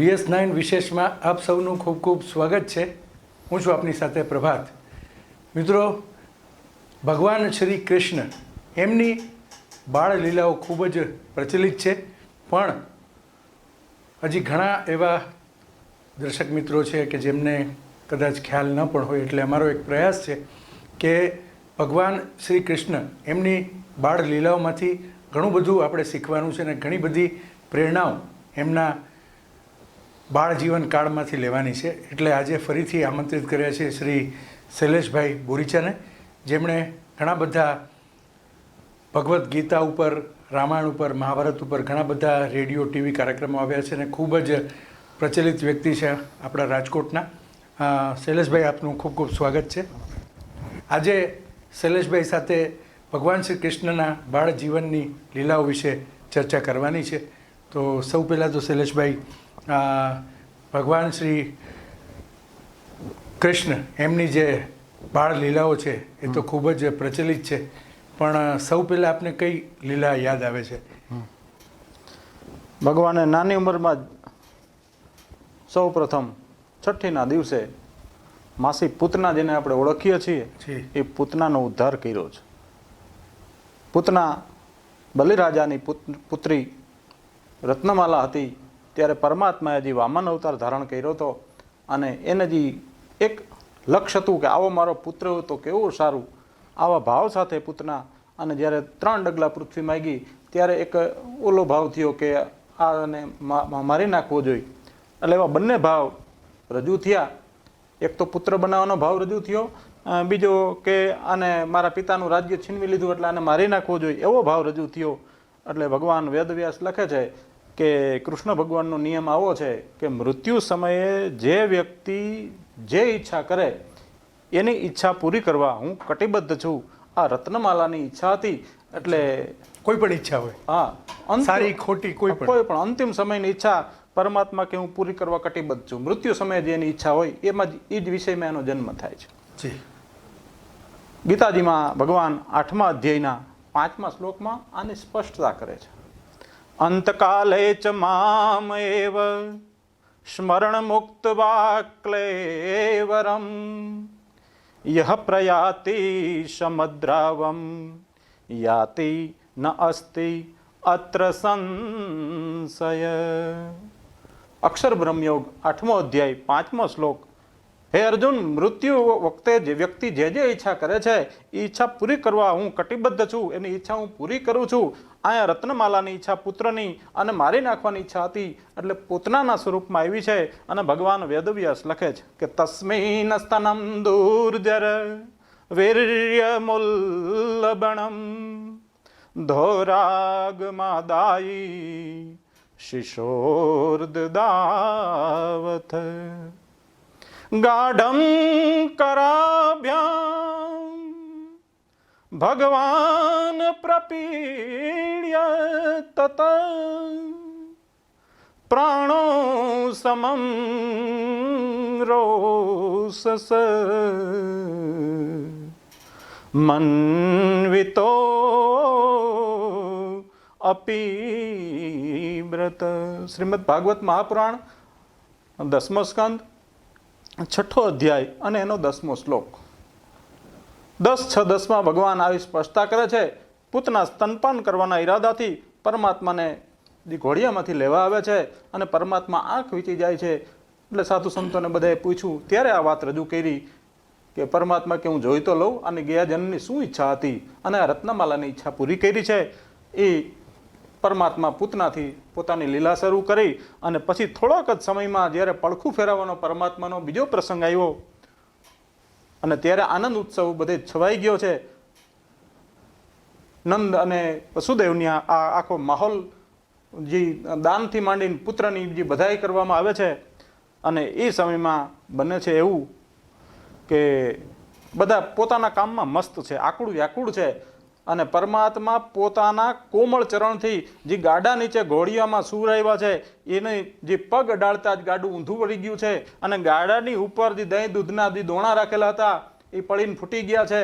BS9 વિશેષમાં આપ સૌનું ખૂબ ખૂબ સ્વાગત છે. હું છું આપની સાથે પ્રભાત. મિત્રો, ભગવાન શ્રી કૃષ્ણ એમની બાળ લીલાઓ ખૂબ જ પ્રચલિત છે, પણ હજી ઘણા એવા દર્શક મિત્રો છે કે જેમને કદાચ ખ્યાલ ન પણ હોય, એટલે અમારો એક પ્રયાસ છે કે ભગવાન શ્રી કૃષ્ણ એમની બાળ લીલાઓમાંથી ઘણું બધું આપણે શીખવાનું છે અને ઘણી બધી પ્રેરણાઓ એમના બાળ જીવન કાળમાંથી લેવાની છે. એટલે આજે ફરીથી આમંત્રિત કર્યા છે શ્રી શૈલેષભાઈ બોરીચાને, જેમણે ઘણા બધા ભગવદ્ ગીતા ઉપર, રામાયણ ઉપર, મહાભારત ઉપર ઘણા બધા રેડિયો ટીવી કાર્યક્રમો આવ્યા છે અને ખૂબ જ પ્રચલિત વ્યક્તિ છે આપણા રાજકોટના. શૈલેષભાઈ, આપનું ખૂબ ખૂબ સ્વાગત છે. આજે શૈલેષભાઈ સાથે ભગવાન શ્રી કૃષ્ણના બાળ જીવનની લીલાઓ વિશે ચર્ચા કરવાની છે. તો સૌ પહેલાં તો શૈલેષભાઈ, ભગવાન શ્રી કૃષ્ણ એમની જે બાળ લીલાઓ છે એ તો ખૂબ જ પ્રચલિત છે, પણ સૌ પહેલાં આપને કઈ લીલા યાદ આવે છે? ભગવાને નાની ઉંમરમાં જ સૌ પ્રથમ છઠ્ઠીના દિવસે માસી પૂતના, જેને આપણે ઓળખીએ છીએ, એ પૂતનાનો ઉદ્ધાર કર્યો છે. પૂતના બલિરાજાની પુત્રી રત્નમાલા હતી, ત્યારે પરમાત્માએ જે વામન અવતાર ધારણ કર્યો હતો અને એને જે એક લક્ષ્ય હતું કે આવો મારો પુત્ર હોય તો કેવું સારું, આવા ભાવ સાથે પૂતના, અને જ્યારે 3 ડગલા પૃથ્વી માંગી ત્યારે એક ઓલો ભાવ થયો કે આને મારી નાખવો જોઈએ. એટલે એવા બંને ભાવ રજૂ થયા. એક તો પુત્ર બનાવવાનો ભાવ રજૂ થયો, બીજો કે આને મારા પિતાનું રાજ્ય છીનવી લીધું એટલે આને મારી નાખવો જોઈએ, એવો ભાવ રજૂ થયો. એટલે ભગવાન વેદવ્યાસ લખે છે કે કૃષ્ણ ભગવાનનો નિયમ આવો છે કે મૃત્યુ સમયે જે વ્યક્તિ જે ઈચ્છા કરે એની ઈચ્છા પૂરી કરવા હું કટિબદ્ધ છું. આ રત્નમાલાની ઈચ્છા હતી, એટલે કોઈ પણ ઈચ્છા હોય, હા, સારી ખોટી કોઈ પણ અંતિમ સમયની ઈચ્છા પરમાત્મા કે હું પૂરી કરવા કટિબદ્ધ છું. મૃત્યુ સમયે જેની ઈચ્છા હોય એમાં એ જ વિષયમાં એનો જન્મ થાય છે. ગીતાજીમાં ભગવાન 8મા અધ્યાયના 5મા શ્લોકમાં આની સ્પષ્ટતા કરે છે. અંતકાલે ચ મામ એવ સ્મરણ મુક્ત્વા ક્લેવરમ યહ પ્રયાતિ સમદ્રાવમ યાતિ ન અસ્તિ અત્ર સંશય. અક્ષર બ્રહ્મયોગ 8મો અધ્યાય 5મો શ્લોક. હે અર્જુન, મૃત્યુ વખતે જે વ્યક્તિ જે ઈચ્છા કરે છે એ ઈચ્છા પૂરી કરવા હું કટિબદ્ધ છું, એની ઈચ્છા હું પૂરી કરું છું. અહીંયા રત્નમાલાની ઈચ્છા પુત્રની અને મારી નાખવાની ઈચ્છા હતી, એટલે પૂતનાના સ્વરૂપમાં આવી છે. અને ભગવાન વેદવ્યાસ લખે છે કે તસ્મૈન સ્તનમ દુર્જર વીર્ય મુલ્લબણમ ધોરાગમાદાયી શિશોર્દદાવથ ગાઢમ કરાભ્યામ ભગવાન પ્રપીડ્ય તત પ્રાણો સમમ રોષસ મન્વિતો અપીબ્રત. શ્રીમદ ભાગવત મહાપુરાણ 10મો સ્કંદ 6ઠ્ઠો અધ્યાય અને એનો 10મો શ્લોક. 10:6-10માં ભગવાન આવી સ્પષ્ટતા કરે છે. પૂતના સ્તનપાન કરવાના ઈરાદાથી પરમાત્માને જે ઘોડિયામાંથી લેવા આવે છે અને પરમાત્મા આંખ વીંચી જાય છે. એટલે સાધુ સંતોને બધાએ પૂછ્યું ત્યારે આ વાત રજૂ કરી કે પરમાત્મા કે હું જોઈ તો લઉં અને ગયા જન્મની શું ઈચ્છા હતી, અને આ રત્નમાલાની ઈચ્છા પૂરી કરી છે. એ પરમાત્મા પૂતનાથી પોતાની લીલા શરૂ કરી અને પછી થોડોક જ સમયમાં જ્યારે પડખું ફેરવવાનો પરમાત્માનો બીજો પ્રસંગ આવ્યો અને ત્યારે આનંદ ઉત્સવ બધે છવાઈ ગયો છે. નંદ અને વસુદેવની આ આખો માહોલ જે દાનથી માંડીને પુત્રની જે બધાઈ કરવામાં આવે છે, અને એ સમયમાં બને છે એવું કે બધા પોતાના કામમાં મસ્ત છે, આકુડ વ્યાકુળ છે, અને પરમાત્મા પોતાના કોમળ ચરણથી જે ગાડા નીચે ઘોડિયામાં સુરાવ્યા છે એને જે પગ અડાડતા જ ગાડું ઊંધું પડી ગયું છે, અને ગાડાની ઉપર જે દહીં દૂધના જે દોણા રાખેલા હતા એ પડીને ફૂટી ગયા છે.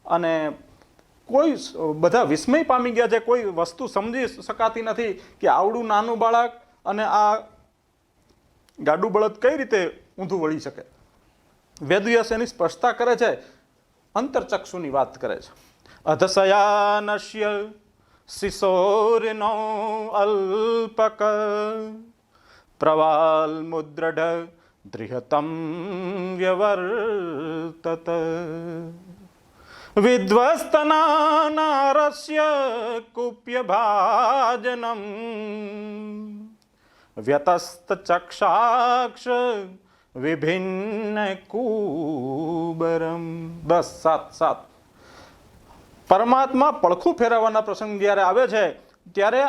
અને કોઈ બધા વિસ્મય પામી ગયા છે. કોઈ વસ્તુ સમજી શકાતી નથી કે આવડું નાનું બાળક અને આ ગાડું બળદ કઈ રીતે ઊંધું વળી શકે? વેદવ્યાસ એની સ્પષ્ટતા કરે છે, અંતરચક્ષુની વાત કરે છે. અધસયાનસ્ય શિશોરનો અલ્પક પ્રવાલ મુદ્રઢ દૃહતમ વ્યવર્તત વિધ્વસ્તનાનારસ્ય કુપ્ય ભાજનમ વ્યતસ્ત ચક્ષાક્ષ વિભિન્ન કુબરમ. 10:7 પરમાત્મા પડખું ફેરવવાના પ્રસંગ જ્યારે આવે છે ત્યારે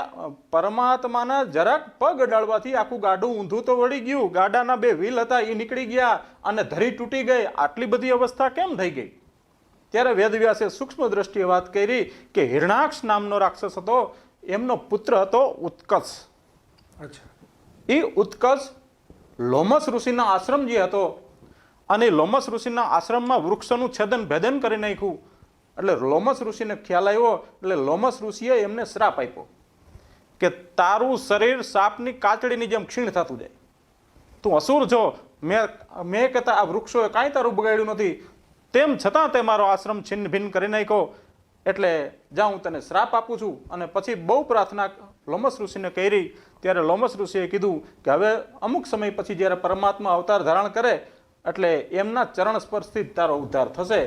પરમાત્માના જરાક પગ અડાડવાથી આખું ગાડું ઊંધું તો વળી ગયું, ગાડાના 2 વ્હીલ હતા એ નીકળી ગયા અને ધરી તૂટી ગઈ. આટલી બધી અવસ્થા કેમ થઈ ગઈ? ત્યારે વેદવ્યાસે સૂક્ષ્મ દ્રષ્ટિએ વાત કરી કે હિરણાક્ષ નામનો રાક્ષસ હતો, એમનો પુત્ર હતો ઉત્કર્ષ. એ ઉત્કર્ષ લોમસ ઋષિના આશ્રમ જે હતો અને લોમસ ઋષિના આશ્રમમાં વૃક્ષોનું છેદન ભેદન કરી નાખ્યું. એટલે લોમસ ઋષિને ખ્યાલ આવ્યો એટલે લોમસ ઋષિએ એમને શ્રાપ આપ્યો કે તારું શરીર સાપની કાચડીની જેમ ક્ષીણ થતું જાય, તું અસુર છો, મેં કહેતા આ વૃક્ષોએ કાંઈ તારું બગાડ્યું નથી, તેમ છતાં તે મારો આશ્રમ છિન્ન ભિન્ન કરી નાખ્યો, એટલે જા હું તને શ્રાપ આપું છું. અને પછી બહુ પ્રાર્થના લોમસ ઋષિને કરી ત્યારે લોમસ ઋષિએ કીધું કે હવે અમુક સમય પછી જ્યારે પરમાત્મા અવતાર ધારણ કરે એટલે એમના ચરણ સ્પર્શથી જ તારો ઉદ્ધાર થશે.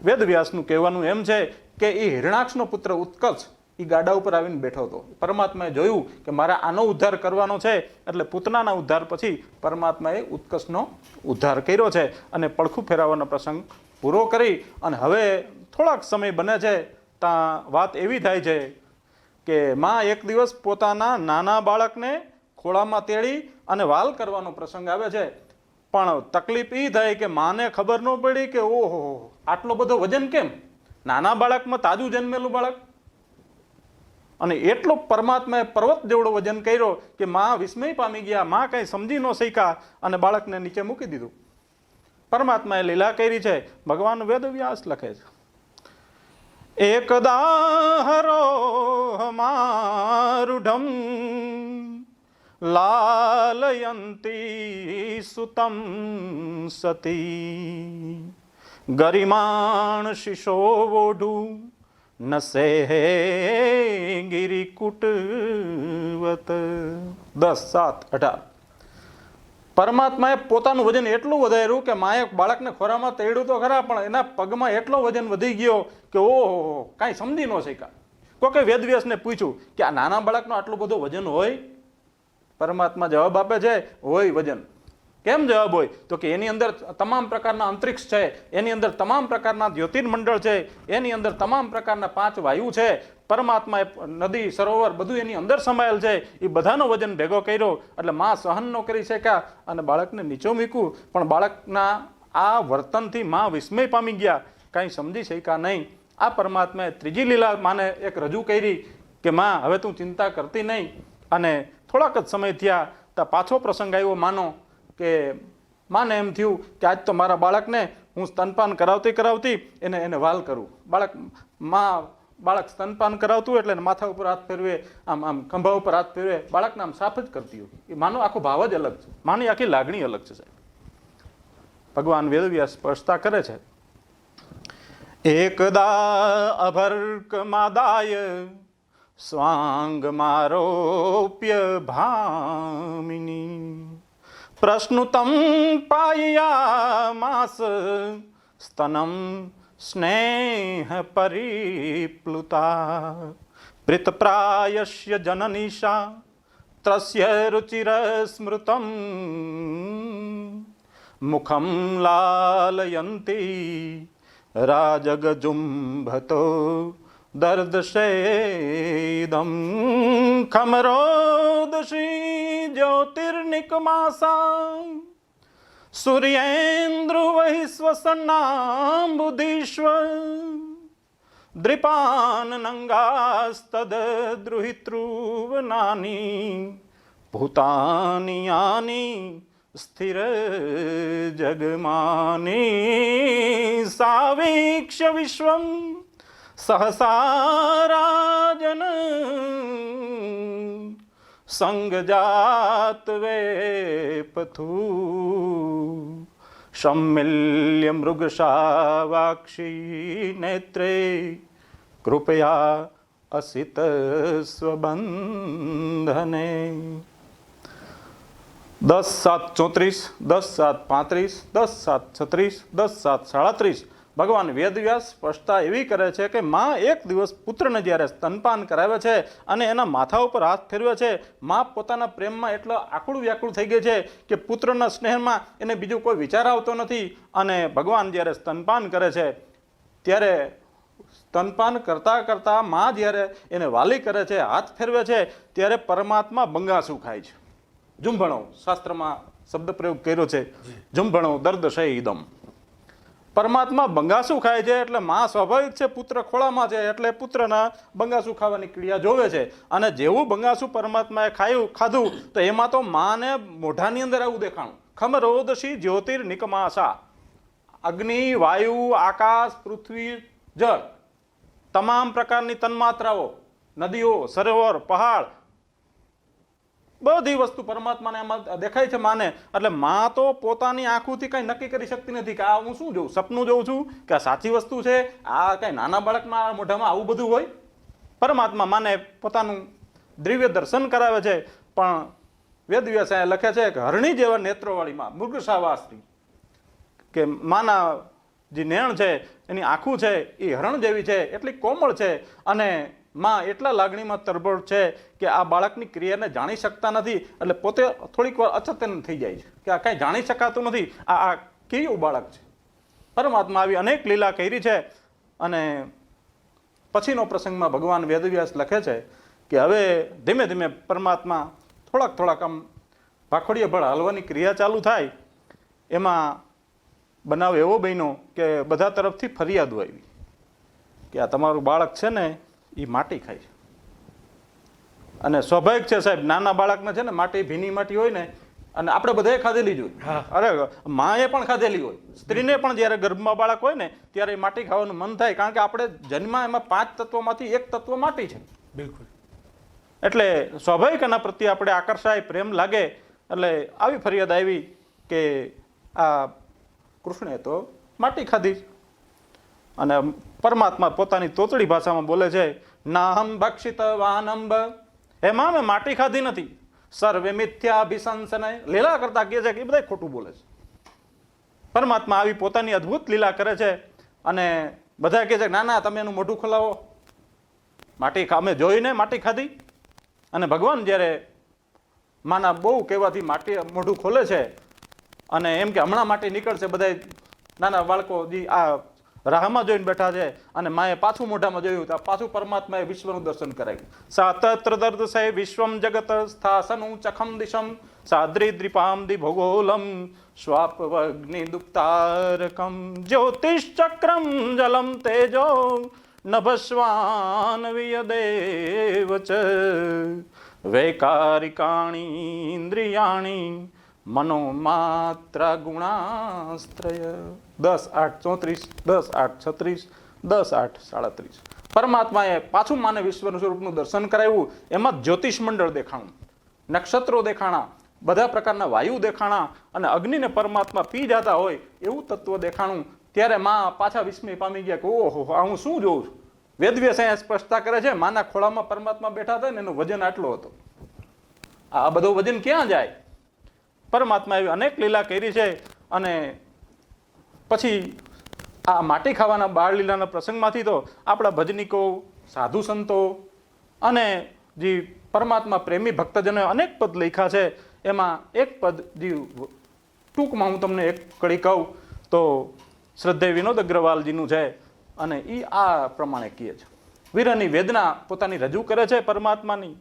વેદવ્યાસનું કહેવાનું એમ છે કે એ હિરણાક્ષનો પુત્ર ઉત્કર્ષ એ ગાડા ઉપર આવીને બેઠો હતો. પરમાત્માએ જોયું કે મારે આનો ઉદ્ધાર કરવાનો છે એટલે પૂતનાના ઉદ્ધાર પછી પરમાત્માએ ઉત્કર્ષનો ઉદ્ધાર કર્યો છે. અને પડખું ફેરવવાનો પ્રસંગ પૂરો કરી અને હવે થોડાક સમય બને છે ત્યાં વાત એવી થાય છે કે માં એક દિવસ પોતાના નાના બાળકને ખોળામાં તેડી અને વાલ કરવાનો પ્રસંગ આવે છે. પણ તકલીફ એ થાય કે માને ખબર ન પડી કે ઓહો આટલો બધો વજન કેમ? નાના બાળકમાં તાજું જન્મેલું બાળક, અને એટલો પરમાત્માએ પર્વત જેવડો વજન કર્યો કે માં વિસ્મય પામી ગયા. માં કંઈ સમજી ન શક્યા અને બાળકને નીચે મૂકી દીધું. પરમાત્માએ લીલા કરી છે. ભગવાન વેદવ્યાસ લખે છે, એકદા હરોહમારૂઢમ લાલયંતી સુતમ સતી ગરિમાણ શિશો વોઢુ નસે ગિરિકુટવત. 10:7-18 પરમાત્માએ પોતાનું વજન એટલું વધાર્યું કે માએ બાળકને ખોરામાં તેડ્યું તો ખરા પણ એના પગમાં એટલો વજન વધી ગયો કે ઓહો કાંઈ સમજી ન શક્યા. કોકે વેદવ્યાસને પૂછ્યું કે આ નાના બાળકનો આટલું બધું વજન હોય? પરમાત્મા જવાબ આપે છે, હોય વજન. કેમ જવાબ હોય? તો કે એની અંદર તમામ પ્રકારના અંતરિક્ષ છે, એની અંદર તમામ પ્રકારના જ્યોતિર્મંડળ છે, એની અંદર તમામ પ્રકારના 5 વાયુ છે. પરમાત્માએ નદી સરોવર બધું એની અંદર સમાયેલ છે. એ બધાનો વજન ભેગો કર્યો એટલે માં સહન ન કરી શક્યા અને બાળકને નીચો મૂક્યું. પણ બાળકના આ વર્તનથી માં વિસ્મય પામી ગયા, કાંઈ સમજી શક્યા નહીં. આ પરમાત્માએ ત્રીજી લીલા માને એક રજૂ કરી કે માં હવે તું ચિંતા કરતી નહીં. અને થોડાક જ સમય થયા તો પાછો પ્રસંગ આવ્યો માનો કે માને એમ થયું કે આજ તો મારા બાળકને હું સ્તનપાન કરાવતી એને વાલ કરું. બાળક સ્તનપાન કરાવતું એટલે માથા ઉપર હાથ ફેરવે, આમ ખંભા ઉપર હાથ ફેરવે, બાળકને આમ સાફ જ કરતી હોય. એ માનો આખો ભાવ જ અલગ છે, માની આખી લાગણી અલગ છે. સાહેબ ભગવાન વેદવ્યાસ સ્પષ્ટતા કરે છે, એકદા અભર્ક માદાય સ્વાંગ મારોપ્ય ભામિની પ્રશ્નુતમ પાયામાસ સ્તનમ સ્નેહ પરિપ્લુતા પ્રીતપ્રાયસ્ય જનનીશા તસ્ય રુચિર સ્મૃતમ મુખમ લાલયંતી રાજગજુંભતો દર્દશેદમ ખમરોદશી જ્યોતિર્નિકમાસા સૂર્યેન્દ્રુવહિ સ્વસન્નાંબુધીશ્વ દ્રિપાનનંગાસ્તદ દ્રુહિતૃવનાની ભૂતાની યાની સ્થિર જગમાની સાવીક્ષ્ય વિશ્વમ સહસારાજન સંગજાત વે પથુ सम्मिल्य मृगशावाक्षी नेत्रे कृपया असित स्वबंधने 10:7:34, 10:7:35, 10:7:36, 10:7:37 ભગવાન વેદવ્યાસ સ્પષ્ટતા એવી કરે છે કે માં એક દિવસ પુત્રને જ્યારે સ્તનપાન કરાવે છે અને એના માથા ઉપર હાથ ફેરવે છે, માં પોતાના પ્રેમમાં એટલો આકુળ વ્યાકુળ થઈ ગઈ છે કે પુત્રના સ્નેહમાં એને બીજું કોઈ વિચાર આવતો નથી. અને ભગવાન જ્યારે સ્તનપાન કરે છે ત્યારે સ્તનપાન કરતાં કરતાં માં જ્યારે એને વાલી કરે છે, હાથ ફેરવે છે, ત્યારે પરમાત્મા બંગાસું ખાય છે. ઝુંભણો શાસ્ત્રમાં શબ્દ પ્રયોગ કર્યો છે, ઝુંભણો દર્દ શહીદમ. પરમાત્મા બંગાસું ખાય છે એટલે માં સ્વાભાવિક છે, પુત્ર ખોળામાં છે એટલે પુત્રના બંગાસું ખાવાની ક્રિયા જોવે છે. અને જેવું બંગાસું પરમાત્માએ ખાધું તો એમાં તો માને મોઢાની અંદર આવું દેખાણું, ખમરોદશી જ્યોતિર નિકમાશા. અગ્નિ, વાયુ, આકાશ, પૃથ્વી, જળ, તમામ પ્રકારની તન્માત્રાઓ, નદીઓ, સરોવર, પહાડ, બધી વસ્તુ પરમાત્માને એમાં દેખાય છે માને. એટલે માં તો પોતાની આંખોથી કંઈ નક્કી કરી શકતી નથી કે આ હું શું જોઉં, સપનું જોઉં છું કે આ સાચી વસ્તુ છે, આ કંઈ નાના બાળકના મોઢામાં આવું બધું હોય. પરમાત્મા માને પોતાનું દિવ્ય દર્શન કરાવે છે. પણ વેદવ્યાસ લખે છે કે હરણી જેવા નેત્રોવાળી માં, મૃગશાવાસ્ત્રી, કે માના જે નેણ છે એની આંખું છે એ હરણ જેવી છે, એટલી કોમળ છે. અને માં એટલા લાગણીમાં તરબોળ છે કે આ બાળકની ક્રિયાને જાણી શકતા નથી. એટલે પોતે થોડીક વાર અચેતન થઈ જાય છે કે આ કાંઈ જાણી શકાતું નથી, આ કેવું બાળક છે. પરમાત્મા આવી અનેક લીલા કરી છે. અને પછીનો પ્રસંગમાં ભગવાન વેદવ્યાસ લખે છે કે હવે ધીમે ધીમે પરમાત્મા થોડાક આમ ભાખોડિયા ભળ હાલવાની ક્રિયા ચાલુ થાય. એમાં બનાવ એવો બન્યો કે બધા તરફથી ફરિયાદો આવી કે આ તમારું બાળક છે ને એ માટી ખાય છે. અને સ્વાભાવિક છે સાહેબ, નાના બાળકને છે ને માટી, ભીની માટી હોય ને, અને આપણે બધાએ ખાધેલી જ હોય. અરે માએ પણ ખાધેલી હોય, સ્ત્રીને પણ જ્યારે ગર્ભમાં બાળક હોય ને ત્યારે એ માટી ખાવાનું મન થાય, કારણ કે આપણે જન્મ એમાં 5 તત્વોમાંથી એક તત્વ માટી છે. બિલકુલ. એટલે સ્વાભાવિક એના પ્રત્યે આપણે આકર્ષાય, પ્રેમ લાગે. એટલે આવી ફરિયાદ આવી કે આ કૃષ્ણે તો માટી ખાધી. અને પરમાત્મા પોતાની તોતડી ભાષામાં બોલે છે, નાહમ ભક્ષિત વાનંબ, એમાં મેં માટી ખાધી નથી. સર્વે મિથ્યાભિશંસન, લીલા કરતા કહે છે કે એ બધા ખોટું બોલે છે. પરમાત્મા આવી પોતાની અદ્ભુત લીલા કરે છે. અને બધા કહે છે ના ના તમે એનું મોઢું ખોલાવો, માટી અમે જોઈને માટી ખાધી. અને ભગવાન જ્યારે માના બહુ કહેવાથી માટી મોઢું ખોલે છે અને એમ કે હમણાં માટી નીકળશે, બધા નાના બાળકો જે આ રાહમાં જોઈને બેઠા છે. અને માએ પાછું મોઢામાં જોયું તો પાછું પરમાત્માએ વિશ્વનું દર્શન કરાવ્યું. સાતત્ર દર્દ સે વિશ્વમ જગત સ્થાસનું ચખમ દિશમ સાદ્રિદ્રિપામ દિ ભૂગોલમ સ્વાપવગ્નિ દુપ્તારકમ જ્યોતિશ્ચક્રમ જલમ તેજો નભસ્વાન વિયદેવ ચ વૈકારિકાણી ઇન્દ્રિયાણી મનોમાત્ર ગુણાસ્ત્રય. 10:8:34, 10:8:36, 10:8:37 પરમાત્માએ પાછું માને વિશ્વનું સ્વરૂપનું દર્શન કરાવ્યું. એમાં જ્યોતિષ મંડળ દેખાણું, નક્ષત્રો દેખાણા, બધા પ્રકારના વાયુ દેખાણા, અને અગ્નિને પરમાત્મા પી જતા હોય એવું તત્વ દેખાણું. ત્યારે માં પાછા વિસ્મય પામી ગયા કે ઓહો આ હું શું જોઉં છું. વેદવ્યાસ અહીંયા સ્પષ્ટતા કરે છે, માના ખોળામાં પરમાત્મા બેઠા હતા ને એનું વજન આટલો હતો. આ બધું વજન ક્યાં જાય? પરમાત્મા એવી અનેક લીલા કરી છે. અને પછી આ માટી ખાવાના બાળ લીલાના પ્રસંગમાંથી તો આપણા ભજનિકો, સાધુ સંતો અને જે પરમાત્મા પ્રેમી ભક્તજનોએ અનેક પદ લખ્યા છે. એમાં એક પદ જે ટૂંકમાં હું તમને એક કડી કહું તો શ્રદ્ધેય વિનોદ અગ્રવાલજીનું છે. અને એ આ પ્રમાણે કહે છે, વીરની વેદના પોતાની રજૂ કરે છે પરમાત્માની.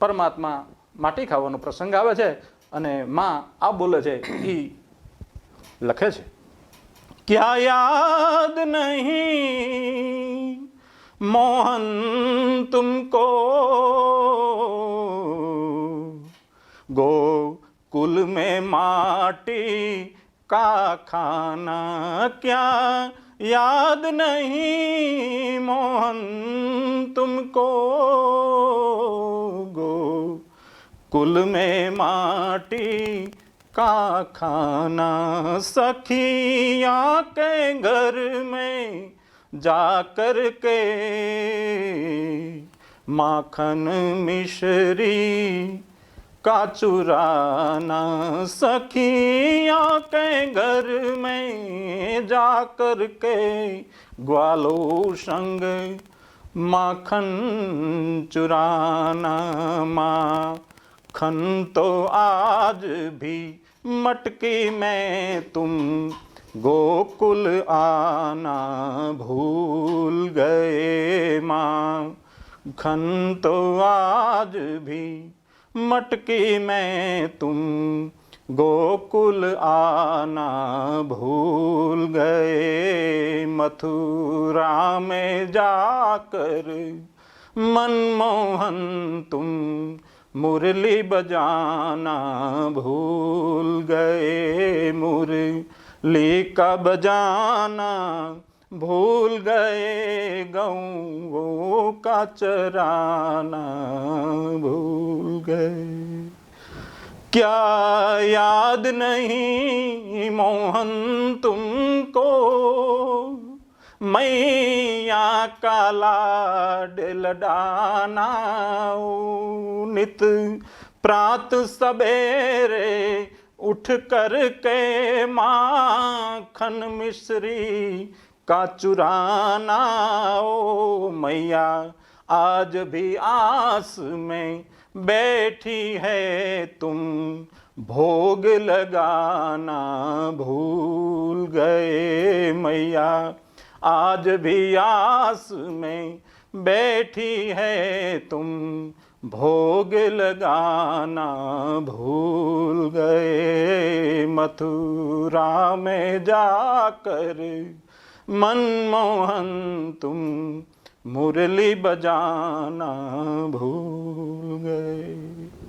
પરમાત્મા માટી ખાવાનો પ્રસંગ આવે છે અને માં આ બોલે છે, એ લખે છે, ક્યા યાદ નહીં મોહન તુમકો गोकुल में माटी का खाना क्या याद नहीं मोहन तुमको, गोकुल में माटी का खाना, सखिया के घर में जाकर के माखन मिश्री का चुराना, सखिया के घर में जाकर के ग्वालों संग माखन चुराना। माखन तो आज भी मटकी में तुम गोकुल आना भूल गए। माखन तो आज भी मटकी में तुम गोकुल आना भूल गए। मथुरा में जाकर मनमोहन तुम मुरली बजाना भूल गए। मुरली का बजाना भूल गए, गऊं का चराना भूल गए। क्या याद नहीं मोहन तुमको, मैया का लाड लडाना। नित प्रात सवेरे उठ कर के माखन मिश्री का चुराना। ओ मैया आज भी आस में बैठी है तुम भोग लगाना भूल गए। मैया आज भी आस में बैठी है तुम भोग लगाना भूल गए। मथुरा में जाकर मनमोहन तुम मुरली बजाना भूल गए।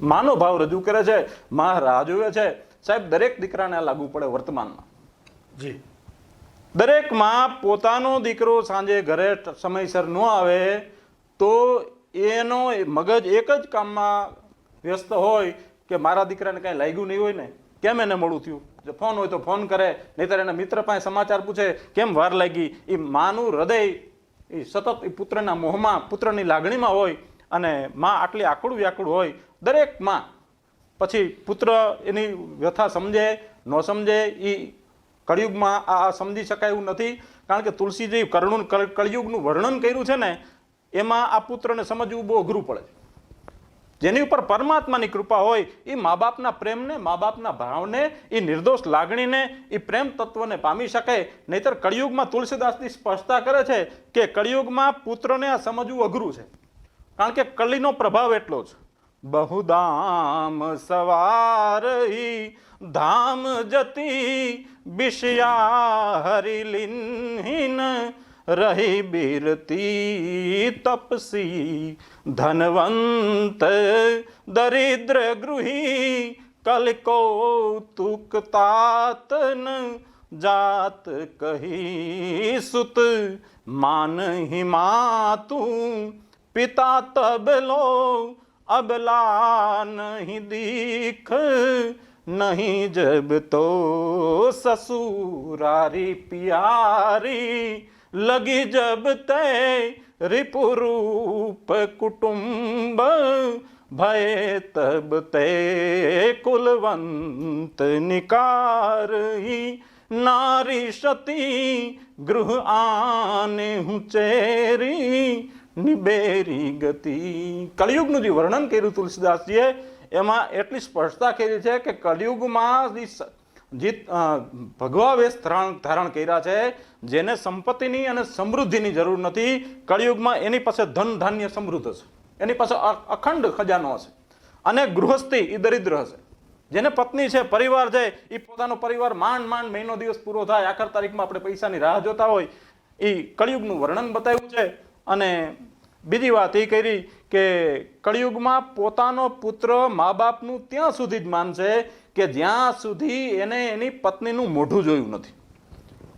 માનો ભાવ રજૂ કરે છે, માં રાહ જોવે છે. સાહેબ, દરેક દીકરાને આ લાગુ પડે વર્તમાનમાં. જી, દરેક માં પોતાનો દીકરો સાંજે ઘરે સમયસર ન આવે તો એનો મગજ એક જ કામમાં વ્યસ્ત હોય કે મારા દીકરાને કાંઈ લાગ્યું નહીં હોય ને, કેમ એને મોડું થયું. જો ફોન હોય તો ફોન કરે, નહીતર એના મિત્ર પાસે સમાચાર પૂછે કેમ વાર લાગી. એ માનું હૃદય એ સતત એ પુત્રના મોહમાં, પુત્રની લાગણીમાં હોય અને માં આટલી આકડું વ્યાકુળ હોય. દરેક માં પછી પુત્ર એની વ્યથા સમજે ન સમજે એ કળિયુગમાં આ સમજી શકાય એવું નથી. કારણ કે તુલસીજી કળિયુગનું વર્ણન કર્યું છે ને, એમાં આ પુત્રને સમજવું બહુ અઘરું પડે. જેની ઉપર પરમાત્માની કૃપા હોય એ મા બાપના પ્રેમને, મા બાપના ભાવને, એ નિર્દોષ લાગણીને, એ પ્રેમ તત્વને પામી શકે. નહીતર કળિયુગમાં તુલસીદાસની સ્પષ્ટતા કરે છે કે કળિયુગમાં પુત્રને આ સમજવું અઘરું છે. કારણ કે કળીનો પ્રભાવ એટલો જ. બહુધામ સવાર ધામ જતી બિશયા હરિલિન્હીન રહી બિરતી તપસી ધનવંત દરિદ્ર ગૃહી કલકૌતુક તાતન જાત કહી સુત માનહિ માતું પિતા તબલો અબલા નહીં દીખ નહીં જબ તો સસુરારી પ્યારી લગી જબ તે રિપુરૂપ કુટુંબ ભય તબ તે કુલવંત નિકારી નારી સતી ગૃહ આને હું ચેરી નિબેરી ગતિ. કળિયુગનું જે વર્ણન કર્યું તુલસીદાસજીએ એમાં એટલી સ્પષ્ટતા કરી છે કે કળિયુગમાં જે ભગવા વેશ ધારણ કર્યા છે, જેને સંપત્તિની અને સમૃદ્ધિની જરૂર નથી, કળિયુગમાં એની પાસે ધન ધાન્ય સમૃદ્ધ હશે, એની પાસે અખંડ ખજાનો હશે. અને ગૃહસ્થી એ દરિદ્ર હશે. જેને પત્ની છે, પરિવાર છે, એ પોતાનો પરિવાર માંડ માંડ મહિનો દિવસ પૂરો થાય, આખર તારીખમાં આપણે પૈસાની રાહ જોતા હોય, એ કળિયુગનું વર્ણન બતાવ્યું છે. અને બીજી વાત એ કરી કે કળિયુગમાં પોતાનો પુત્ર મા બાપનું ત્યાં સુધી જ માનશે કે જ્યાં સુધી એને એની પત્નીનું મોઢું જોયું નથી.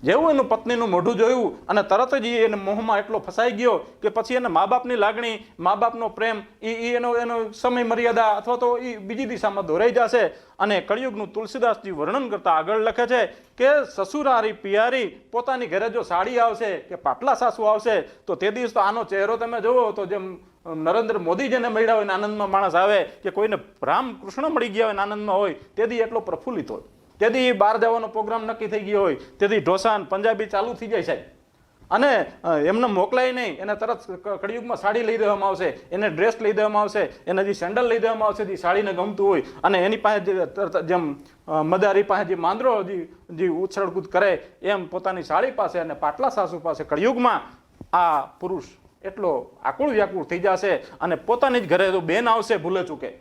જેવું એનું પત્નીનું મોઢું જોયું અને તરત જ એને મોહમાં એટલો ફસાઈ ગયો કે પછી એને મા બાપની લાગણી, મા બાપનો પ્રેમ એનો સમય મર્યાદા અથવા તો એ બીજી દિશામાં દોરાઈ જશે. અને કળિયુગનું તુલસીદાસજી વર્ણન કરતા આગળ લખે છે કે સસુરારી પિયારી, પોતાની ઘરે જો સાડી આવશે કે પાટલા સાસુ આવશે તો તે દિવસ તો આનો ચહેરો તમે જુઓ તો જેમ નરેન્દ્ર મોદી જેને મળ્યા હોય ને આનંદમાં માણસ આવે કે કોઈને રામ કૃષ્ણ મળી ગયા હોય ને આનંદમાં હોય, તેથી એટલો પ્રફુલ્લિત હોય. તેથી બહાર જવાનો પ્રોગ્રામ નક્કી થઈ ગયો હોય, તેથી ઢોસા પંજાબી ચાલુ થઈ જાય સાહેબ. અને એમને મોકલાય નહીં, એને તરત કળિયુગમાં સાડી લઈ દેવામાં આવશે, એને ડ્રેસ લઈ દેવામાં આવશે, એને જે સેન્ડલ લઈ દેવામાં આવશે જે સાડીને ગમતું હોય. અને એની પાસે જેમ મદારી પાસે જે માંદરો જે ઉછળકૂદ કરે એમ પોતાની સાડી પાસે અને પાટલા સાસુ પાસે કળિયુગમાં આ પુરુષ એટલો આકુળ વ્યાકુળ થઈ જશે. અને પોતાની જ ઘરે જો બેન આવશે ભૂલે ચૂકે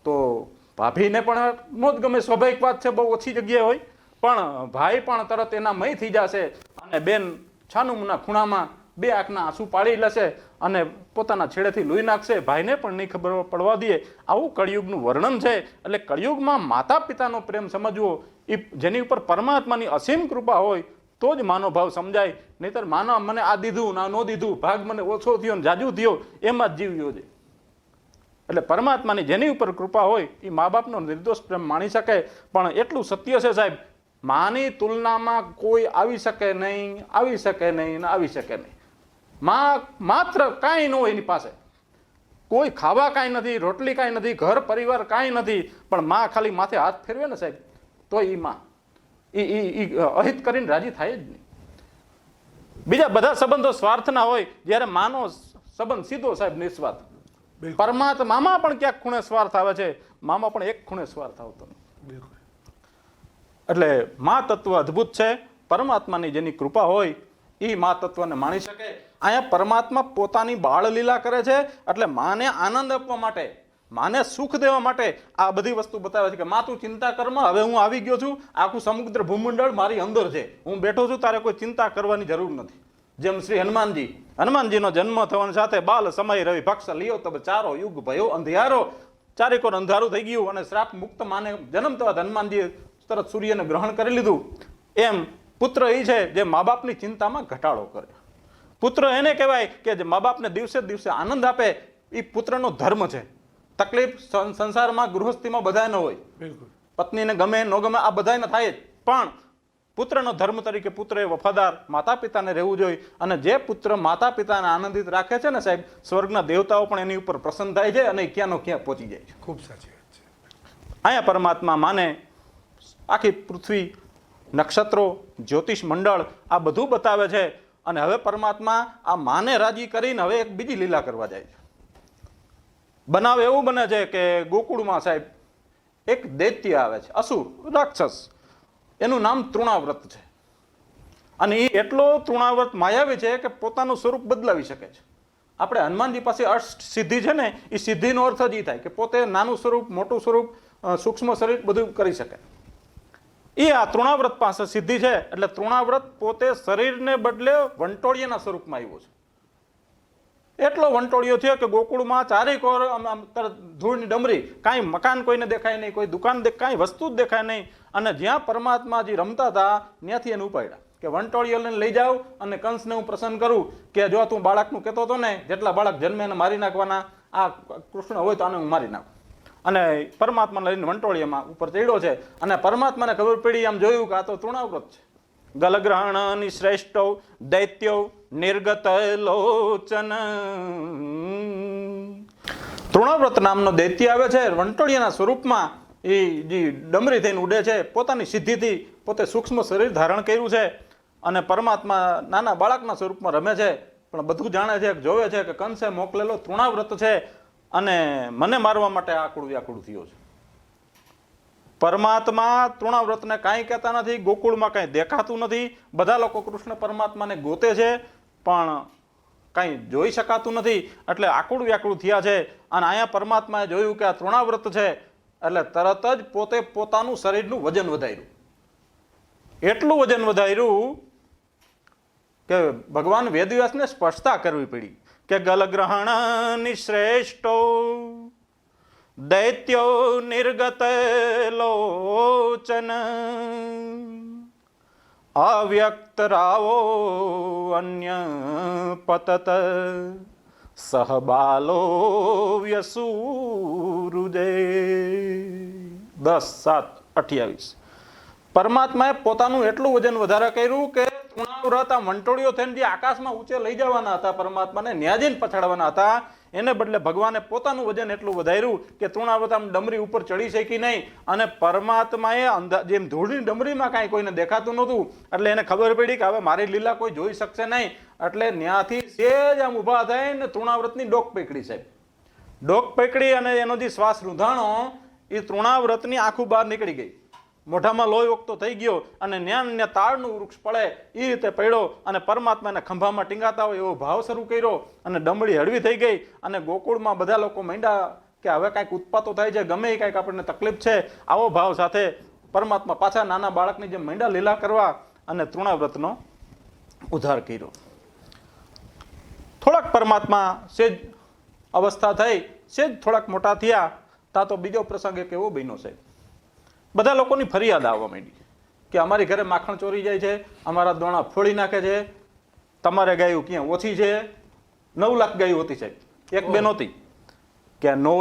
તો ભાભીને પણ નો જ ગમે, સ્વાભાવિક વાત છે, બહુ ઓછી જગ્યાએ હોય, પણ ભાઈ પણ તરત એના મય થઈ જશે. અને બેન છાનુમુના ખૂણામાં બે આંખના આંસુ પાડી લેશે અને પોતાના છેડેથી લૂઈ નાખશે, ભાઈને પણ નહીં ખબર પડવા દે. આવું કળિયુગનું વર્ણન છે. એટલે કળિયુગમાં માતા પિતાનો પ્રેમ સમજવો, એ જેની ઉપર પરમાત્માની અસીમ કૃપા હોય તો જ માનો ભાવ સમજાય. નહીતર માનો મને આ દીધું ના ન દીધું, ભાગ મને ઓછો થયો ને જાજુ થયો, એમાં જ જીવ્યો છે. એટલે પરમાત્માની જેની ઉપર કૃપા હોય એ મા બાપનો નિર્દોષ પ્રેમ માણી શકે. પણ એટલું સત્ય છે સાહેબ, માની તુલનામાં કોઈ આવી શકે નહીં, આવી શકે નહીં ને આવી શકે નહીં. માં માત્ર કાંઈ ન હોય એની પાસે, કોઈ ખાવા કાંઈ નથી, રોટલી કાંઈ નથી, ઘર પરિવાર કાંઈ નથી, પણ માં ખાલી માથે હાથ ફેરવે ને સાહેબ તો એ માં એ અહિત કરીને રાજી થાય જ નહીં. બીજા બધા સંબંધો સ્વાર્થના હોય, જ્યારે માનો સંબંધ સીધો સાહેબ નિસ્વાર્થ. પરમાત્મામાં પણ ક્યાંક ખૂણે સ્વાર્થ આવે છે, મામાં પણ એક ખૂણે સ્વાર્થ આવતો નથી. એટલે મા તત્વ અદ્ભુત છે. પરમાત્માની જેની કૃપા હોય એ મા તત્વને માણી શકે. અહીંયા પરમાત્મા પોતાની બાળ લીલા કરે છે. એટલે માને આનંદ આપવા માટે, માને સુખ દેવા માટે આ બધી વસ્તુ બતાવે છે કે માં તું ચિંતા કરમાં, હવે હું આવી ગયો છું, આખું સમુદ્ર ભૂમંડળ મારી અંદર છે, હું બેઠો છું, તારે કોઈ ચિંતા કરવાની જરૂર નથી. જેમ શ્રી હનુમાનજીનો જન્મ થવાની સાથે બાલ સમય રવિ ભક્ષ લિયો તબ ચારો યુગ ભયો અંધિયારો, ચારેકોર અંધારું થઈ ગયું અને શ્રાપ મુક્ત માને જન્મ થવા હનુમાનજીએ તરત સૂર્યને ગ્રહણ કરી લીધું. એમ પુત્ર એ છે જે મા બાપની ચિંતામાં ઘટાડો કરે. પુત્ર એને કહેવાય કે જે મા બાપને દિવસે દિવસે આનંદ આપે, એ પુત્રનો ધર્મ છે. તકલીફ સંસારમાં ગૃહસ્થીમાં બધાને હોય, પત્નીને ગમે ન ગમે આ બધાને થાય જ, પણ પુત્રનો ધર્મ તરીકે પુત્રએ વફાદાર માતા પિતાને રહેવું જોઈએ. અને જે પુત્ર માતા પિતાને આનંદિત રાખે છે ને સાહેબ, સ્વર્ગના દેવતાઓ પણ એની ઉપર પ્રસન્ન થાય છે અને ક્યાંનો ક્યાં પહોંચી જાય છે. ખૂબ સાચી વાત છે. અહીંયા પરમાત્મા માને આખી પૃથ્વી, નક્ષત્રો, જ્યોતિષ મંડળ આ બધું બતાવે છે. અને હવે પરમાત્મા આ માને રાજી કરીને હવે એક બીજી લીલા કરવા જાય છે. બનાવ એવું બને છે કે ગોકુળમાં સાહેબ એક દૈત્ય આવે છે, અસુર રાક્ષસ, એનું નામ તૃણાવ્રત છે. અને એ એટલો તૃણાવ્રત માયાવી છે કે પોતાનું સ્વરૂપ બદલાવી શકે છે. આપણે હનુમાનજી પાસે અષ્ટ સિદ્ધિ છે ને, એ સિદ્ધિનો અર્થ જ એ થાય કે પોતે નાનું સ્વરૂપ, મોટું સ્વરૂપ, સૂક્ષ્મ શરીર બધું કરી શકે. એ આ તૃણાવ્રત પાસે સિદ્ધિ છે. એટલે તૃણાવ્રત પોતે શરીરને બદલે વંટોળિયાના સ્વરૂપમાં આવ્યો છે. એટલો વંટોળિયો થયો કે ગોકુળમાં ચારેકોર ધૂળની ડમરી, કાંઈ મકાન કોઈને દેખાય નહીં, કોઈ દુકાન કાંઈ વસ્તુ જ દેખાય નહીં. અને જ્યાં પરમાત્માજી રમતા હતા ત્યાંથી એને ઉપાડ્યા કે વંટોળિયોને લઈ જાઓ અને કંસને હું પ્રસન્ન કરું કે જો તું બાળકનું કહેતો હતો ને, જેટલા બાળક જન્મે એને મારી નાખવાના, આ કૃષ્ણ હોય તો આને હું મારી નાખું. અને પરમાત્માને લઈને વંટોળિયામાં ઉપર ચડ્યો છે. અને પરમાત્માને ખબર પડી, આમ જોયું કે આ તો તૃણાવ્રત છે. ગલગ્રહણની શ્રેષ્ઠ દૈત્યો નિર્ગત લોચન. તૃણાવ્રત નામનો દૈત્ય આવે છે વંટોળિયાના સ્વરૂપમાં. એ જે ડમરી થઈને ઉડે છે, પોતાની સિદ્ધિથી પોતે સૂક્ષ્મ શરીર ધારણ કર્યું છે અને પરમાત્મા નાના બાળકના સ્વરૂપમાં રમે છે. પણ બધું જાણે છે, જોવે છે કે કંસે મોકલેલો તૃણાવ્રત છે અને મને મારવા માટે આકુળ વ્યાકુળ થયો છે. પરમાત્મા તૃણાવ્રતને કાંઈ કહેતા નથી, ગોકુળમાં કાંઈ દેખાતું નથી. બધા લોકો કૃષ્ણ પરમાત્માને ગોતે છે પણ કાંઈ જોઈ શકાતું નથી. એટલે આકુળ વ્યાકુળ થયા છે. અને અહીંયા પરમાત્માએ જોયું કે આ તૃણાવ્રત છે એટલે તરત જ પોતે પોતાનું શરીરનું વજન વધાર્યું. એટલું વજન વધાર્યું કે ભગવાન વેદવ્યાસને સ્પષ્ટતા કરવી પડી કે ગલગ્રહણની શ્રેષ્ઠો દૈત્યો નિર્ગત લોચન. અવ્યક્ત રાવો અન્ય પતત સહબાલો વ્યસુરુજે. 10:7:28. પરમાત્માએ પોતાનું એટલું વજન વધારે કર્યું કે તૃણાવ્રત આ વંટોળીઓ થઈને જે આકાશમાં ઊંચે લઈ જવાના હતા પરમાત્માને ન્યાજીને પછાડવાના હતા, એને બદલે ભગવાને પોતાનું વજન એટલું વધાર્યું કે તૃણાવ્રત આમ ડમરી ઉપર ચડી શકી નહીં. અને પરમાત્માએ જેમ ધૂળની ડમરીમાં કાંઈ કોઈને દેખાતું નહોતું એટલે એને ખબર પડી કે હવે મારી લીલા કોઈ જોઈ શકશે નહીં. એટલે ત્યાંથી સેજ આમ ઊભા થઈને તૃણાવ્રતની ડોક પકડી. સાહેબ ડોક પકડી અને એનો જે શ્વાસ રૂંધાણો એ તૃણાવ્રતની આખું બહાર નીકળી ગઈ. મોઢામાં લોહી વખતો થઈ ગયો અને ન્યા તાળનું વૃક્ષ પડે એ રીતે પડ્યો અને પરમાત્માને ખંભામાં ટીંગાતા હોય એવો ભાવ શરૂ કર્યો અને ડમળી હળવી થઈ ગઈ. અને ગોકુળમાં બધા લોકો માંડ્યા કે હવે કાંઈક ઉત્પાતો થાય છે, ગમે એ કાંઈક આપણને તકલીફ છે. આવો ભાવ સાથે પરમાત્મા પાછા નાના બાળકની જેમ માંડ્યા લીલા કરવા અને તૃણાવ્રતનો ઉદ્ધાર કર્યો. થોડાક પરમાત્મા સેજ અવસ્થા થઈ, સેજ થોડાક મોટા થયા તા તો બીજો પ્રસંગ એક એવો બન્યો છે. બધા લોકોની ફરિયાદ આવવા માંડી કે અમારી ઘરે માખણ ચોરી જાય છે, અમારા દોણા ફોડી નાખે છે, તમારે ગાયું ક્યાં ઓછી છે. 9 લાખ ગાયું હતી સાહેબ, એક બે નહોતી કે નો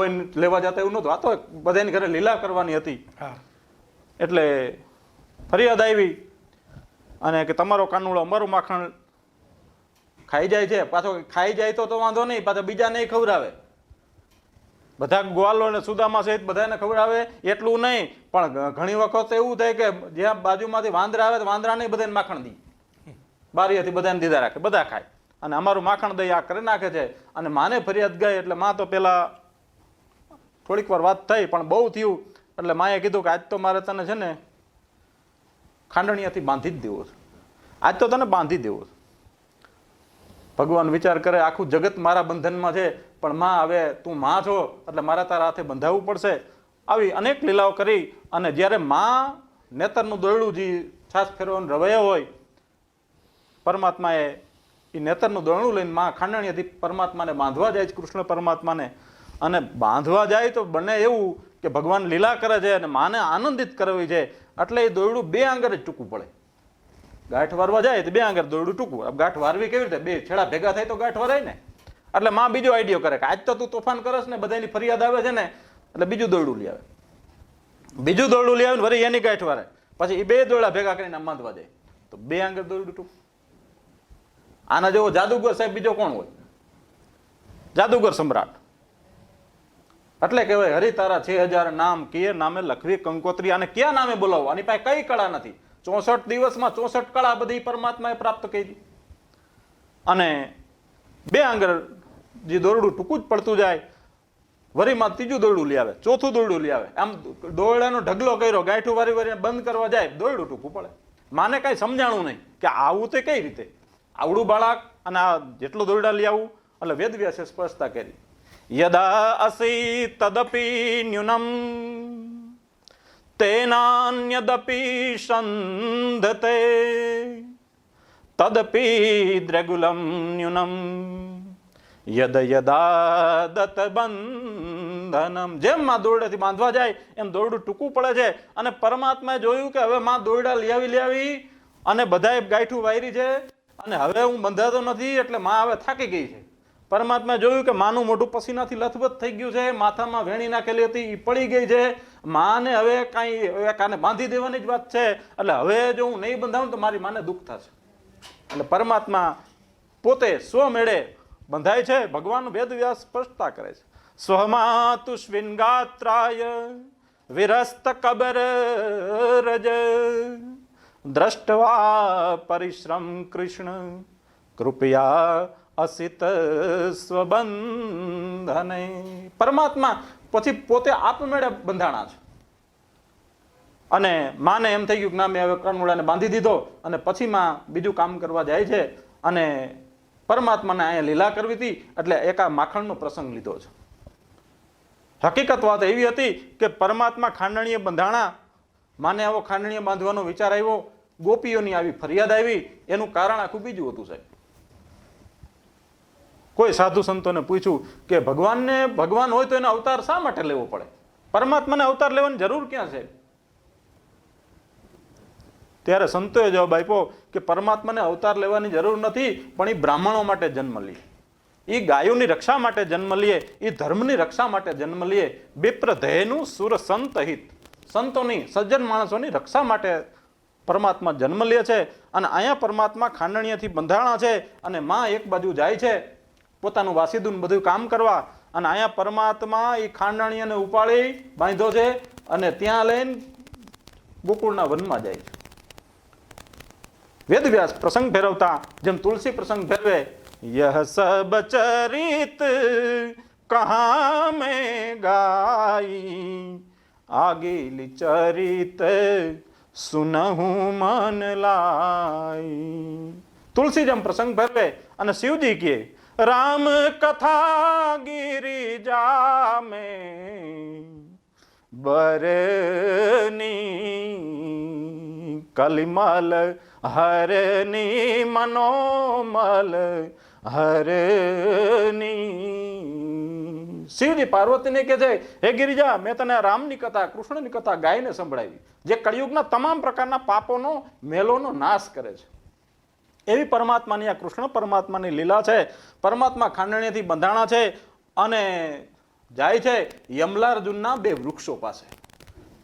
લેવા જતા એવું નહોતું. આ તો બધાની ઘરે લીલા કરવાની હતી. એટલે ફરિયાદ આવી અને કે તમારો કાનુડો અમારું માખણ ખાઈ જાય છે. પાછો ખાઈ જાય તો વાંધો નહીં, પાછા બીજાને ખવડાવે. બધા ગ્વાલો અને સુદામા સહિત બધાને ખવડાવે એટલું નહીં, પણ ઘણી વખત એવું થાય કે જ્યાં બાજુમાંથી વાંદરા આવે તો વાંદરાને બધાને માખણ દી, બારીએથી બધાને દીધા રાખે, બધા ખાય અને અમારું માખણ દઈ આ કરી નાખે છે. અને માને ફરિયાદ ગઈ એટલે માં તો પેલા થોડીક વાર વાત થઈ પણ બહુ થયું એટલે માએ કીધું કે આજ તો મારે તને છે ને ખાંડણીયાથી બાંધી જ દેવો છે, આજ તો તને બાંધી દેવો છે. ભગવાન વિચાર કરે આખું જગત મારા બંધનમાં છે પણ માં હવે તું માં છો એટલે મારા તારા હાથે બંધાવવું પડશે. આવી અનેક લીલાઓ કરી અને જ્યારે માં નેતરનું દોરડું જે છાસ ફેરવાનું રવાયો હોય પરમાત્માએ એ નેતરનું દોરડું લઈને માં ખાંડણીયાથી પરમાત્માને બાંધવા જાય છે, કૃષ્ણ પરમાત્માને. અને બાંધવા જાય તો બને એવું કે ભગવાન લીલા કરે છે અને માને આનંદિત કરવી છે એટલે એ દોરડું 2 આંગળે જ ટૂંકું પડે. ગાંઠ વારવા જાય તો 2 આંગળ દોરડું ટૂંકું. ગાંઠ વારવી કેવી રીતે? 2 છેડા ભેગા થાય તો ગાંઠ વરાય ને. એટલે માં બીજો આઈડિયો કરે કે આજ તો તું તોફાન કરસ ને બધાની ફરિયાદ આવે છે ને એટલે બીજું દોરડું લઈ આવે. બીજું દોરડું લઈ આવે ને વળી એની ગાંઠ વારે, પછી એ 2 દોરડા ભેગા કરીને આમ બાંધવા જાય તો 2 આંગળ દોરડું ટૂંકું. આના જેવો જાદુગર સાહેબ બીજો કોણ હોય? જાદુગર સમ્રાટ. એટલે કહેવાય હરિ તારા 6000 નામ કે નામે લખવી કંકોત્રી. અને ક્યાં નામે બોલાવો? આની પાસે કઈ કળા નથી. 64 દિવસમાં 64 કળા બધી પરમાત્માએ પ્રાપ્ત કરી. અને 2 આંગળ જે દોરડું ટૂંકું જ પડતું જાય વરીમાં ત્રીજું દોરડું લઈ આવે, ચોથું દોરડું લઈ આવે. આમ દોરડાનો ઢગલો કર્યો, ગાંઠું વારી વારીને બંધ કરવા જાય દોરડું ટૂંકું પડે. માને કાંઈ સમજાણું નહીં કે આવું તે કઈ રીતે આવડું બાળક અને આ જેટલું દોરડા લઈ આવું. એટલે વેદવ્યાસે સ્પષ્ટતા કરી યદા અસી તદપી ન્યુનમ તેનાન્યદપી સંધતે તદપી દ્રગુલમ ન્યુનમ યદ યદા દત બંધનમ. જેમ માં દોરડાથી બાંધવા જાય એમ દોરડું ટૂંકું પડે છે. અને પરમાત્માએ જોયું કે હવે માં દોરડા લઈ આવી અને બધાએ ગાંઠું વાયરી છે અને હવે હું બંધાતો નથી એટલે માં હવે થાકી ગઈ છે. પરમાત્માએ જોયું કે માનું મોઢું પસીનાથી લથબથ થઈ ગયું છે, માથામાં વેણી નાખેલી હતી એ પડી ગઈ છે, માને હવે કાંઈ કાને બાંધી દેવાની જ વાત છે. એટલે હવે જો હું નહીં બંધાવું તો મારી માને દુઃખ થશે. એટલે પરમાત્મા પોતે સ્વમેળે બંધાય છે. ભગવાન વેદવ્યાસ સ્પષ્ટતા કરે છે સ્વમાતુ સ્વિન્ગાત્રાય વિરસ્ત કબર રજ દ્રષ્ટવા પરિશ્રમ કૃષ્ણ કૃપયા અસિત સ્વબંધને. પરમાત્મા પછી પોતે આપમેળે બંધાણા છે. અને માને એમ થઈ ગયું કે ના મેં હવે કાનુડાને બાંધી દીધો અને પછી માં બીજું કામ કરવા જાય છે. અને પરમાત્માને અહીંયા લીલા કરવી હતી એટલે એક આ માખણનો પ્રસંગ લીધો છે. હકીકત વાત એવી હતી કે પરમાત્મા ખાંડણીએ બંધાણા, માને આવો ખાંડણીએ બાંધવાનો વિચાર આવ્યો, ગોપીઓની આવી ફરિયાદ આવી. એનું કારણ આખું બીજું હતું સાહેબ. કોઈ સાધુ સંતોને પૂછ્યું કે ભગવાન હોય તો એનો અવતાર શા માટે લેવો પડે? પરમાત્માને અવતાર લેવાની જરૂર ક્યાં છે? ત્યારે સંતોએ જવાબ આપ્યો કે પરમાત્માને અવતાર લેવાની જરૂર નથી, પણ એ બ્રાહ્મણો માટે જન્મ લે, એ ગાયોની રક્ષા માટે જન્મ લે, એ ધર્મની રક્ષા માટે જન્મ લે. વિપ્ર ધ્યેયનું સુર સંત હિત, સંતોની સજ્જન માણસોની રક્ષા માટે પરમાત્મા જન્મ લે છે. અને અહીંયા પરમાત્મા ખાંડણીયાથી બંધાણા છે અને માં એક બાજુ જાય છે પોતાનું વાસીદું બધું કામ કરવા, અને અહીંયા પરમાત્મા એ ખાંડણીયાને ઉપાડી બાંધ્યો છે અને ત્યાં લઈને ગોકુળના વનમાં જાય છે. વેદવ્યાસ પ્રસંગ ફેરવતા જેમ તુલસી પ્રસંગ ફેરવે, યહ સબ ચરિત કહા મેં ગાઈ, આગેલી ચરિત સુનહું મન લાઈ. તુલસી જેમ પ્રસંગ ફેરવે અને શિવજી કહે, રામ કથા ગિરિજા મેં બરની કલિમલ હરની મનોમલ હરની. શિવજી પાર્વતીને કહે છે, હે ગિરિજા, મેં તને રામની કથા, કૃષ્ણની કથા ગાઈને સંભળાવી, જે કળિયુગના તમામ પ્રકારના પાપોનો મેલોનો નાશ કરે છે. એવી પરમાત્માની આ કૃષ્ણ પરમાત્માની લીલા છે. પરમાત્મા ખાંડણીથી બંધાણા છે અને જાય છે યમલાર્જુનના 2 વૃક્ષો પાસે.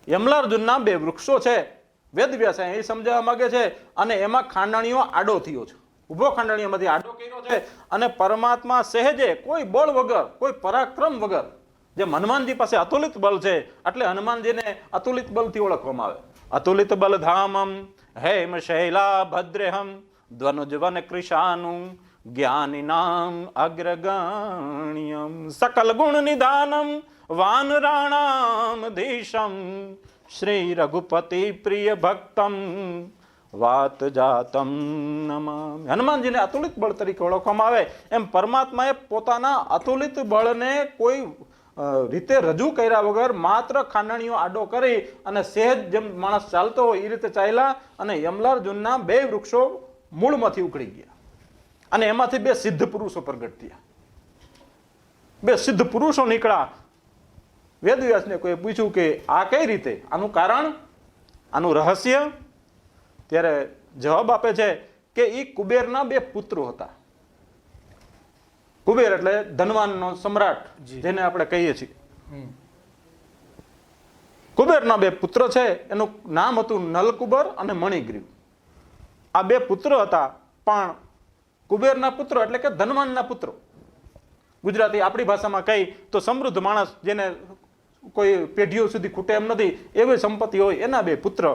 યમલાર્જુનના 2 વૃક્ષો છે. વેદવ્યાસ એ સમજાવવા માંગે છે અને એમાં ખાંડણીઓ આડો થયો છે, ઉભો ખાંડણીઓમાંથી આડો કર્યો છે. અને પરમાત્મા સહેજે કોઈ બળ વગર, કોઈ પરાક્રમ વગર, જેમ હનુમાનજી પાસે અતુલિત બળ છે એટલે હનુમાનજીને અતુલિત બળથી ઓળખવામાં આવે. અતુલિત બલ ધામમ હેમ શૈલા ભદ્રેહમ ધ્વનુજવન કૃષાનું જ્ઞાનિનામ અગ્રગણ્યમ સકલ ગુણ નિધાનમ વાનરાણામ ધીશમ શ્રી રઘુપતિ પ્રિય ભક્તમ વાત જાતમ નમામિ. હનુમાનજીને અતુલિત બળ તરીકે ઓળખવામાં આવે એમ પરમાત્માએ પોતાના અતુલિત બળને કોઈ રીતે રજૂ કર્યા વગર માત્ર ખાંડણીઓ આડો કરી અને સહેજ જેમ માણસ ચાલતો હોય એ રીતે ચાલ્યા અને યમલાર્જુનના 2 વૃક્ષો મૂળમાંથી ઉખડી ગયા અને એમાંથી 2 સિદ્ધ પુરુષો પ્રગટ થયા. 2 સિદ્ધ પુરુષો નીકળ્યા. વેદવ્યાસને કોઈ પૂછ્યું કે આ કઈ રીતે, આનું કારણ, આનું રહસ્ય? ત્યારે જવાબ આપે છે કે એ કુબેરના 2 પુત્રો હતા. કુબેર એટલે ધનવાનનો સમ્રાટ જેને આપણે કહીએ છીએ. કુબેરના 2 પુત્ર છે, એનું નામ હતું નલકુબર અને મણિગ્રીવ. આ 2 પુત્ર હતા, પણ કુબેરના પુત્રો એટલે કે ધનવાનના પુત્રો. ગુજરાતી આપણી ભાષામાં કહી તો સમૃદ્ધ માણસ, જેને કોઈ પેઢીઓ સુધી ખૂટે એમ નથી એવી સંપત્તિ હોય, એના 2 પુત્ર.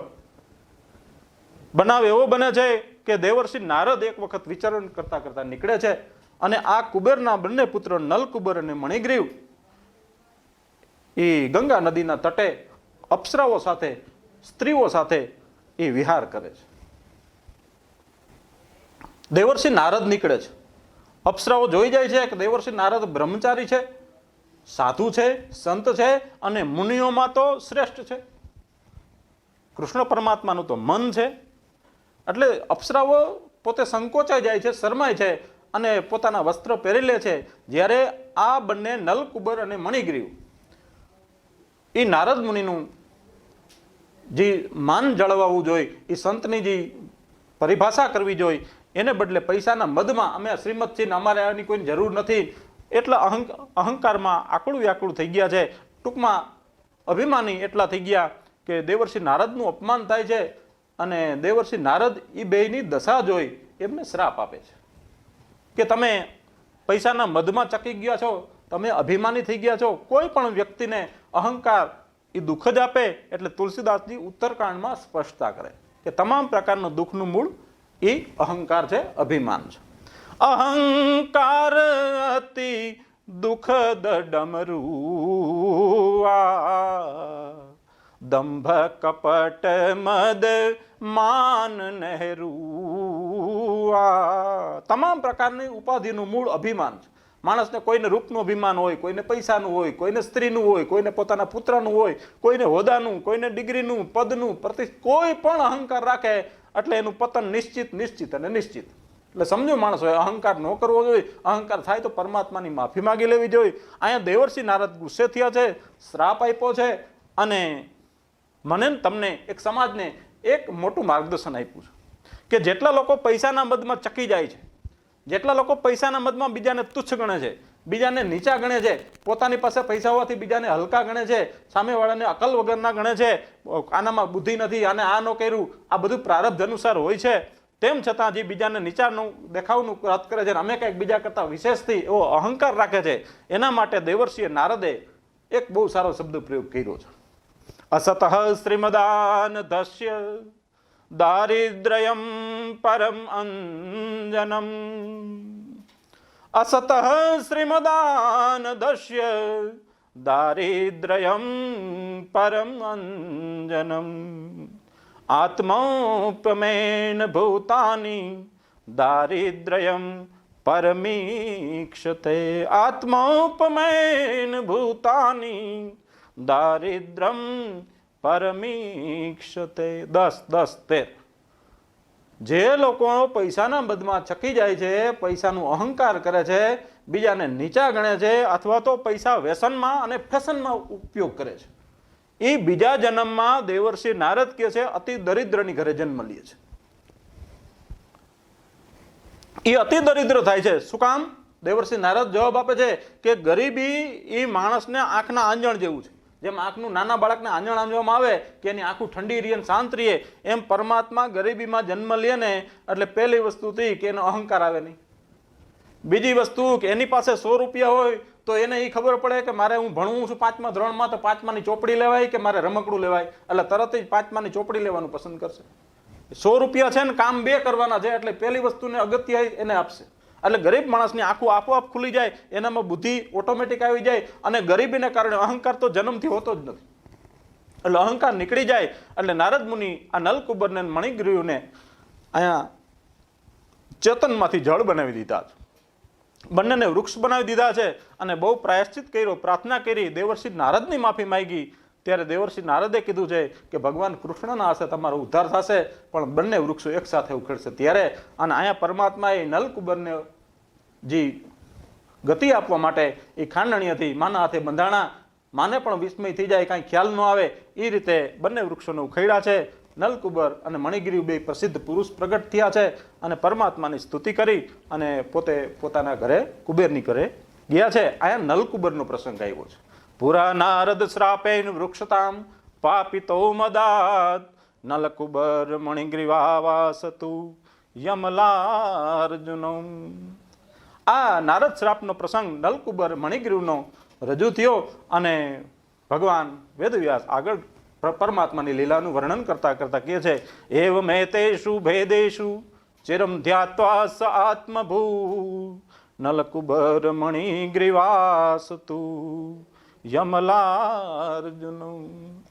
બનાવ એવો બને છે કે દેવર્ષિ નારદ એક વખત વિચરણ કરતા કરતા નીકળે છે અને આ કુબેરના બંને પુત્ર નલકુબર અને મણિગ્રીવ એ ગંગા નદીના તટે અપ્સરાઓ સાથે, સ્ત્રીઓ સાથે એ વિહાર કરે છે. દેવર્ષિ નારદ નીકળે છે. અપ્સરાઓ જોઈ જાય છે કે દેવર્ષિ નારદ બ્રહ્મચારી છે, સાધુ છે, સંત છે અને મુનિઓમાં તો શ્રેષ્ઠ છે. કૃષ્ણ પરમાત્માનું તો મન છે. એટલે અપ્સરાઓ પોતે સંકોચાઈ જાય છે, શરમાય છે અને પોતાના વસ્ત્ર પહેરી લે છે. જ્યારે આ બંને નલકુબર અને મણિગ્રીવ એ નારદ મુનિનું જે માન જળવાવું જોઈએ, એ સંતની જે પરિભાષા કરવી જોઈએ, એને બદલે પૈસાના મદમાં અમે શ્રીમદ છીએ, અમારે આની કોઈ જરૂર નથી, એટલા અહંકારમાં આકળું વ્યાકળું થઈ ગયા છે. ટૂંકમાં અભિમાની એટલા થઈ ગયા કે દેવર્ષિ નારદનું અપમાન થાય છે અને દેવર્ષિ નારદ એ બેયની દશા જોઈ એમને શ્રાપ આપે છે કે તમે પૈસાના મદમાં ચકી ગયા છો, તમે અભિમાની થઈ ગયા છો. કોઈ પણ વ્યક્તિને અહંકાર એ દુઃખ જ આપે. એટલે તુલસીદાસજી ઉત્તરકાંડમાં સ્પષ્ટતા કરે કે તમામ પ્રકારનું દુઃખનું મૂળ એ અહંકાર છે, અભિમાન છે. અહંકાર અતિ દુઃખદ ડમરુઆ, દંભ કપટ મદ માન નહેરુઆ. તમામ પ્રકારની ઉપાધિનું મૂળ અભિમાન છે. માણસને કોઈને રૂપનું અભિમાન હોય, કોઈને પૈસાનું હોય, કોઈને સ્ત્રીનું હોય, કોઈને પોતાના પુત્રનું હોય, કોઈને હોદાનું, કોઈને ડિગ્રીનું, પદનું, કોઈ પણ અહંકાર રાખે એટલે એનું પતન નિશ્ચિત, નિશ્ચિત અને નિશ્ચિત. એટલે સમજો માણસ હોય અહંકાર ન કરવો જોઈએ. અહંકાર થાય તો પરમાત્માની માફી માંગી લેવી જોઈએ. અહીંયા દેવર્ષિ નારદ ગુસ્સે થયા છે, શ્રાપ આપ્યો છે અને મને તમને એક સમાજને એક મોટું માર્ગદર્શન આપ્યું છે કે જેટલા લોકો પૈસાના મદમાં ચકી જાય છે, જેટલા લોકો પૈસાના મદમાં બીજાને તુચ્છ ગણે છે, બીજાને નીચા ગણે છે, પોતાની પાસે પૈસા હોવાથી બીજાને હલકા ગણે છે, સામેવાળાને અકલ વગરના ગણે છે, આનામાં બુદ્ધિ નથી, આને આ ન કર્યું, આ બધું પ્રારબ્ધ અનુસાર હોય છે, તેમ છતાં જે બીજાને નીચાનું દેખાવનું વાત કરે છે, અમે કંઈક બીજા કરતા વિશેષથી એવો અહંકાર રાખે છે, એના માટે દેવર્ષિએ નારદે એક બહુ સારો શબ્દ પ્રયોગ કર્યો છે. અસતઃ શ્રીમદાન ધસ્ય દારિદ્ર્યમ પરમ અંજનમ. અસતઃ શ્રીમદાન દશ્ય દારિદ્ર્યમ પરમ અંજનમ. આત્મોપમેન ભૂતાની દારિદ્ર્યમ પરમીક્ષતે. આત્મોપમેન ભૂતાની દારિદ્ર્યમ પરમીક્ષતે. 10, 13. જે લોકો પૈસાના બદમાં ચકી જાય છે, પૈસાનું અહંકાર કરે છે, બીજાને નીચા ગણે છે, અથવા તો પૈસા વ્યસનમાં અને ફેશનમાં ઉપયોગ કરે છે, એ બીજા જન્મમાં દેવર્ષિ નારદ કહે છે અતિ દરિદ્રની ઘરે જન્મ લે છે. એ અતિ દરિદ્ર થાય છે. શું કામ? દેવર્ષિ નારદ જવાબ આપે છે કે ગરીબી એ માણસને આંખના આંજણ જેવું છે. જેમ આંખનું નાના બાળકને આંજણ આંજવામાં આવે કે એની આંખું ઠંડી રહે અને શાંત રહે, એમ પરમાત્મા ગરીબીમાં જન્મ લે ને એટલે પહેલી વસ્તુ થઈ કે એનો અહંકાર આવે નહીં. બીજી વસ્તુ કે એની પાસે 100 રૂપિયા હોય તો એને એ ખબર પડે કે મારે હું ભણવું છું 5મા ધોરણમાં, તો 5માની ચોપડી લેવાય કે મારે રમકડું લેવાય, એટલે તરત જ 5માની ચોપડી લેવાનું પસંદ કરશે. 100 રૂપિયા છે ને કામ 2 કરવાના છે, એટલે પહેલી વસ્તુને અગત્ય એને આપશે. એટલે ગરીબ માણસની આંખું આપોઆપ ખુલી જાય, એનામાં બુદ્ધિ ઓટોમેટિક આવી જાય, અને ગરીબીને કારણે અહંકાર તો જન્મથી હોતો જ નથી. એટલે અહંકાર નીકળી જાય. એટલે નારદ મુનિ આ નલકુબરને મણિગ્રીવને અહીંયા ચેતનમાંથી જળ બનાવી દીધા છે, બંનેને વૃક્ષ બનાવી દીધા છે, અને બહુ પ્રાયશ્ચિત કર્યો, પ્રાર્થના કરી, દેવર્ષિ નારદની માફી માંગી. ત્યારે દેવર્ષિ નારદે કીધું છે કે ભગવાન કૃષ્ણના હશે તમારો ઉદ્ધાર થશે, પણ બંને વૃક્ષો એક સાથે ઉખેડશે ત્યારે. અને અહીંયા પરમાત્માએ નલકુબરને જે ગતિ આપવા માટે એ ખાંડણી હતી, માના હાથે બંધાણા, માને પણ વિસ્મય થઈ જાય, કાંઈ ખ્યાલ ન આવે, એ રીતે બંને વૃક્ષોને ઉખેડ્યા છે. નલકુબર અને મણિગીરી બે પ્રસિદ્ધ પુરુષ પ્રગટ થયા છે, અને પરમાત્માની સ્તુતિ કરી અને પોતે પોતાના ઘરે કુબેરની ઘરે ગયા છે. અહીંયા નલકુબરનો પ્રસંગ આવ્યો છે. પુરા નારદ શ્રાપેન વૃક્ષતામ પાપિતો મદાત નલકુબર મણિગ્રીવાવાસતુ યમલાર્જુનમ. આ નારદ શ્રાપનો પ્રસંગ નલકુબર મણિગ્રીવનો રજૂ થયો, અને ભગવાન વેદવ્યાસ આગળ પરમાત્માની લીલાનું વર્ણન કરતા કરતા કહે છે એવ મેતેષુ ભેદેષુ ચિરમ ધ્યાત્વા સ આત્મભૂ નલકુબર મણિગ્રીવાસતુ યમલાર્જુનમ.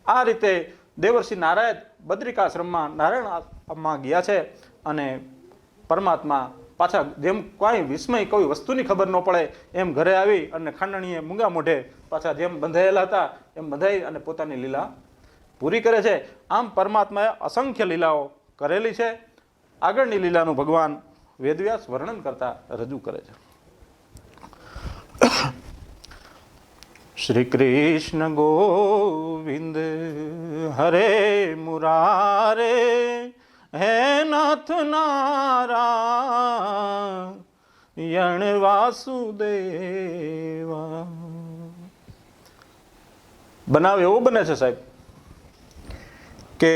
આ રીતે દેવર્ષિ નારદ બદ્રિકાશ્રમમાં નારાયણમાં ગયા છે, અને પરમાત્મા પાછા જેમ કોઈ વિસ્મય કોઈ વસ્તુની ખબર ન પડે એમ ઘરે આવી અને ખાંડણીએ મૂંગા મોઢે પાછા જેમ બંધાયેલા હતા એમ બંધાઈ અને પોતાની લીલા પૂરી કરે છે. આમ પરમાત્માએ અસંખ્ય લીલાઓ કરેલી છે. આગળની લીલાનું ભગવાન વેદવ્યાસ વર્ણન કરતા રજૂ કરે છે. શ્રી કૃષ્ણ ગોવિંદ હરે મુરારે હે નાથ નારાયણ વાસુદેવા. બનાવ એવો બને છે સાહેબ કે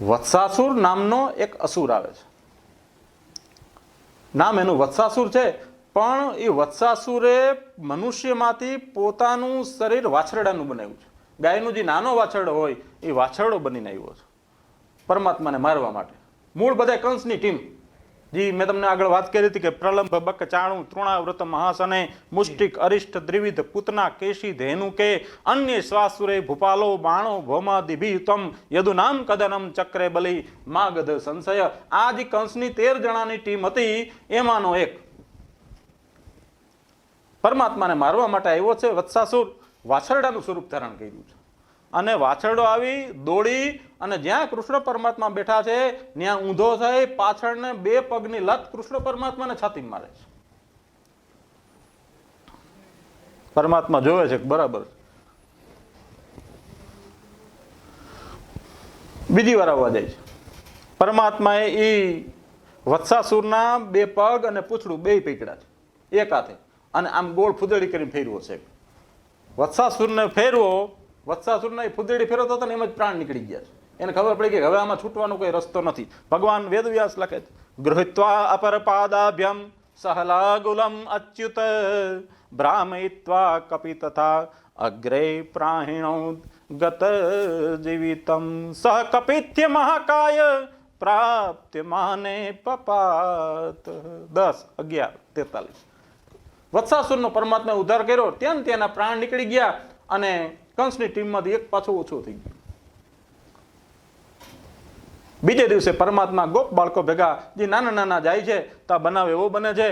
વત્સાસુર નામનો એક અસુર આવે છે. નામ એનું વત્સાસુર છે, પણ એ વત્સાસુરે મનુષ્યમાંથી પોતાનું શરીર વાછરડાનું બનાવ્યું છે. ગાયનું જે નાનો વાછરડો હોય એ વાછરડો બનીને આવ્યો છે પરમાત્માને મારવા માટે. મૂળ બધા કંસની ટીમ, જે મેં તમને આગળ વાત કરી હતી કે પ્રલંબ બક ચાણું તૃણાવ્રત મહાસને મુષ્ટિક અરિષ્ટ દ્વિવિધ પૂતના કેશી ધેનુ કે અન્ય શ્વાસુરે ભૂપાલો બાણો ભૌમાદિભિયુતમ યદુ નામ કદનમ ચક્રે બલી માગધ સંશય. આ જે કંસની 13 જણાની ટીમ હતી એમાંનો એક પરમાત્માને મારવા માટે આવ્યો છે. વત્સાસુર વાછરડાનું સ્વરૂપ ધારણ કર્યું છે, અને વાછરડો આવી દોડી અને જ્યાં કૃષ્ણ પરમાત્મા બેઠા છે ત્યાં ઊંધો થઈ પાછળને 2 પગની લત કૃષ્ણ પરમાત્માને છાતી મારે છે. પરમાત્મા જોવે છે કે બરાબર બીજી વાર આવવા જાય છે. પરમાત્માએ એ વત્સાસુરના 2 પગ અને પૂંછડું બે પકડ્યા છે એક હાથે, અને આમ ગોળ ફૂદડી કરીને ફેરવો છે. વત્સાસુરને ફેરવો, વત્સાસુરના એ ફૂદડી ફેરવતો હતો ને એમ જ પ્રાણ નીકળી ગયા છે. એને ખબર પડી કે હવે આમાં છૂટવાનો કોઈ રસ્તો નથી. ભગવાન વેદવ્યાસ લખે છે, ગૃહિત્વા અપર પાદાભ્યમ સહલાગુલમ અચ્યુત ભ્રામયિત્વા કપિ તથા અગ્રે પ્રાહિણો ગત જીવિતમ સહ કપિત્ય મહાકાય પ્રાપ્ત્ય માને પપાત. 10, 11, 43. વત્સાસુરનો પરમાત્માએ ઉદ્ધાર કર્યો, ત્યાં તેના પ્રાણ નીકળી ગયા અને કંસની ટીમમાંથી એક પાછો ઓછો થઈ ગયો. બીજે દિવસે પરમાત્મા ગોપ બાળકો ભેગા જે નાના નાના જાય છે તો બનાવ એવો બને છે.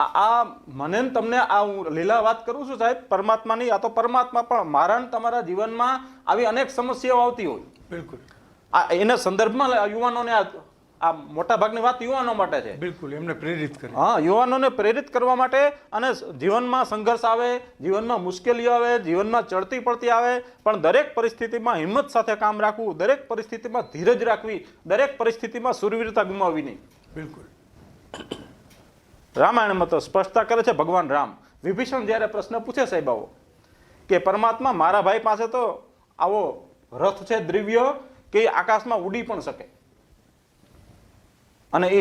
આ મને ને તમને આ હું લીલા વાત કરું છું સાહેબ, પરમાત્માની. આ તો પરમાત્મા પણ મારા ને તમારા જીવનમાં આવી અનેક સમસ્યાઓ આવતી હોય. બિલકુલ. આ એના સંદર્ભમાં યુવાનોને આ મોટા ભાગની વાત યુવાનો માટે છે. બિલકુલ, એમને પ્રેરિત કરે. હા, યુવાનોને પ્રેરિત કરવા માટે. અને જીવનમાં સંઘર્ષ આવે, જીવનમાં મુશ્કેલીઓ આવે, જીવનમાં ચડતી પડતી આવે, પણ દરેક પરિસ્થિતિમાં હિંમત સાથે કામ રાખવું, દરેક પરિસ્થિતિમાં ધીરજ રાખવી, દરેક પરિસ્થિતિમાં સુરવીરતા ગુમાવવી નહીં. બિલકુલ. રામાયણમાં તો સ્પષ્ટતા કરે છે ભગવાન રામ. વિભીષણ જ્યારે પ્રશ્ન પૂછે સાહેબ આવો કે પરમાત્મા મારા ભાઈ પાસે તો આવો રથ છે દ્રવ્ય કે આકાશમાં ઉડી પણ શકે, અને એ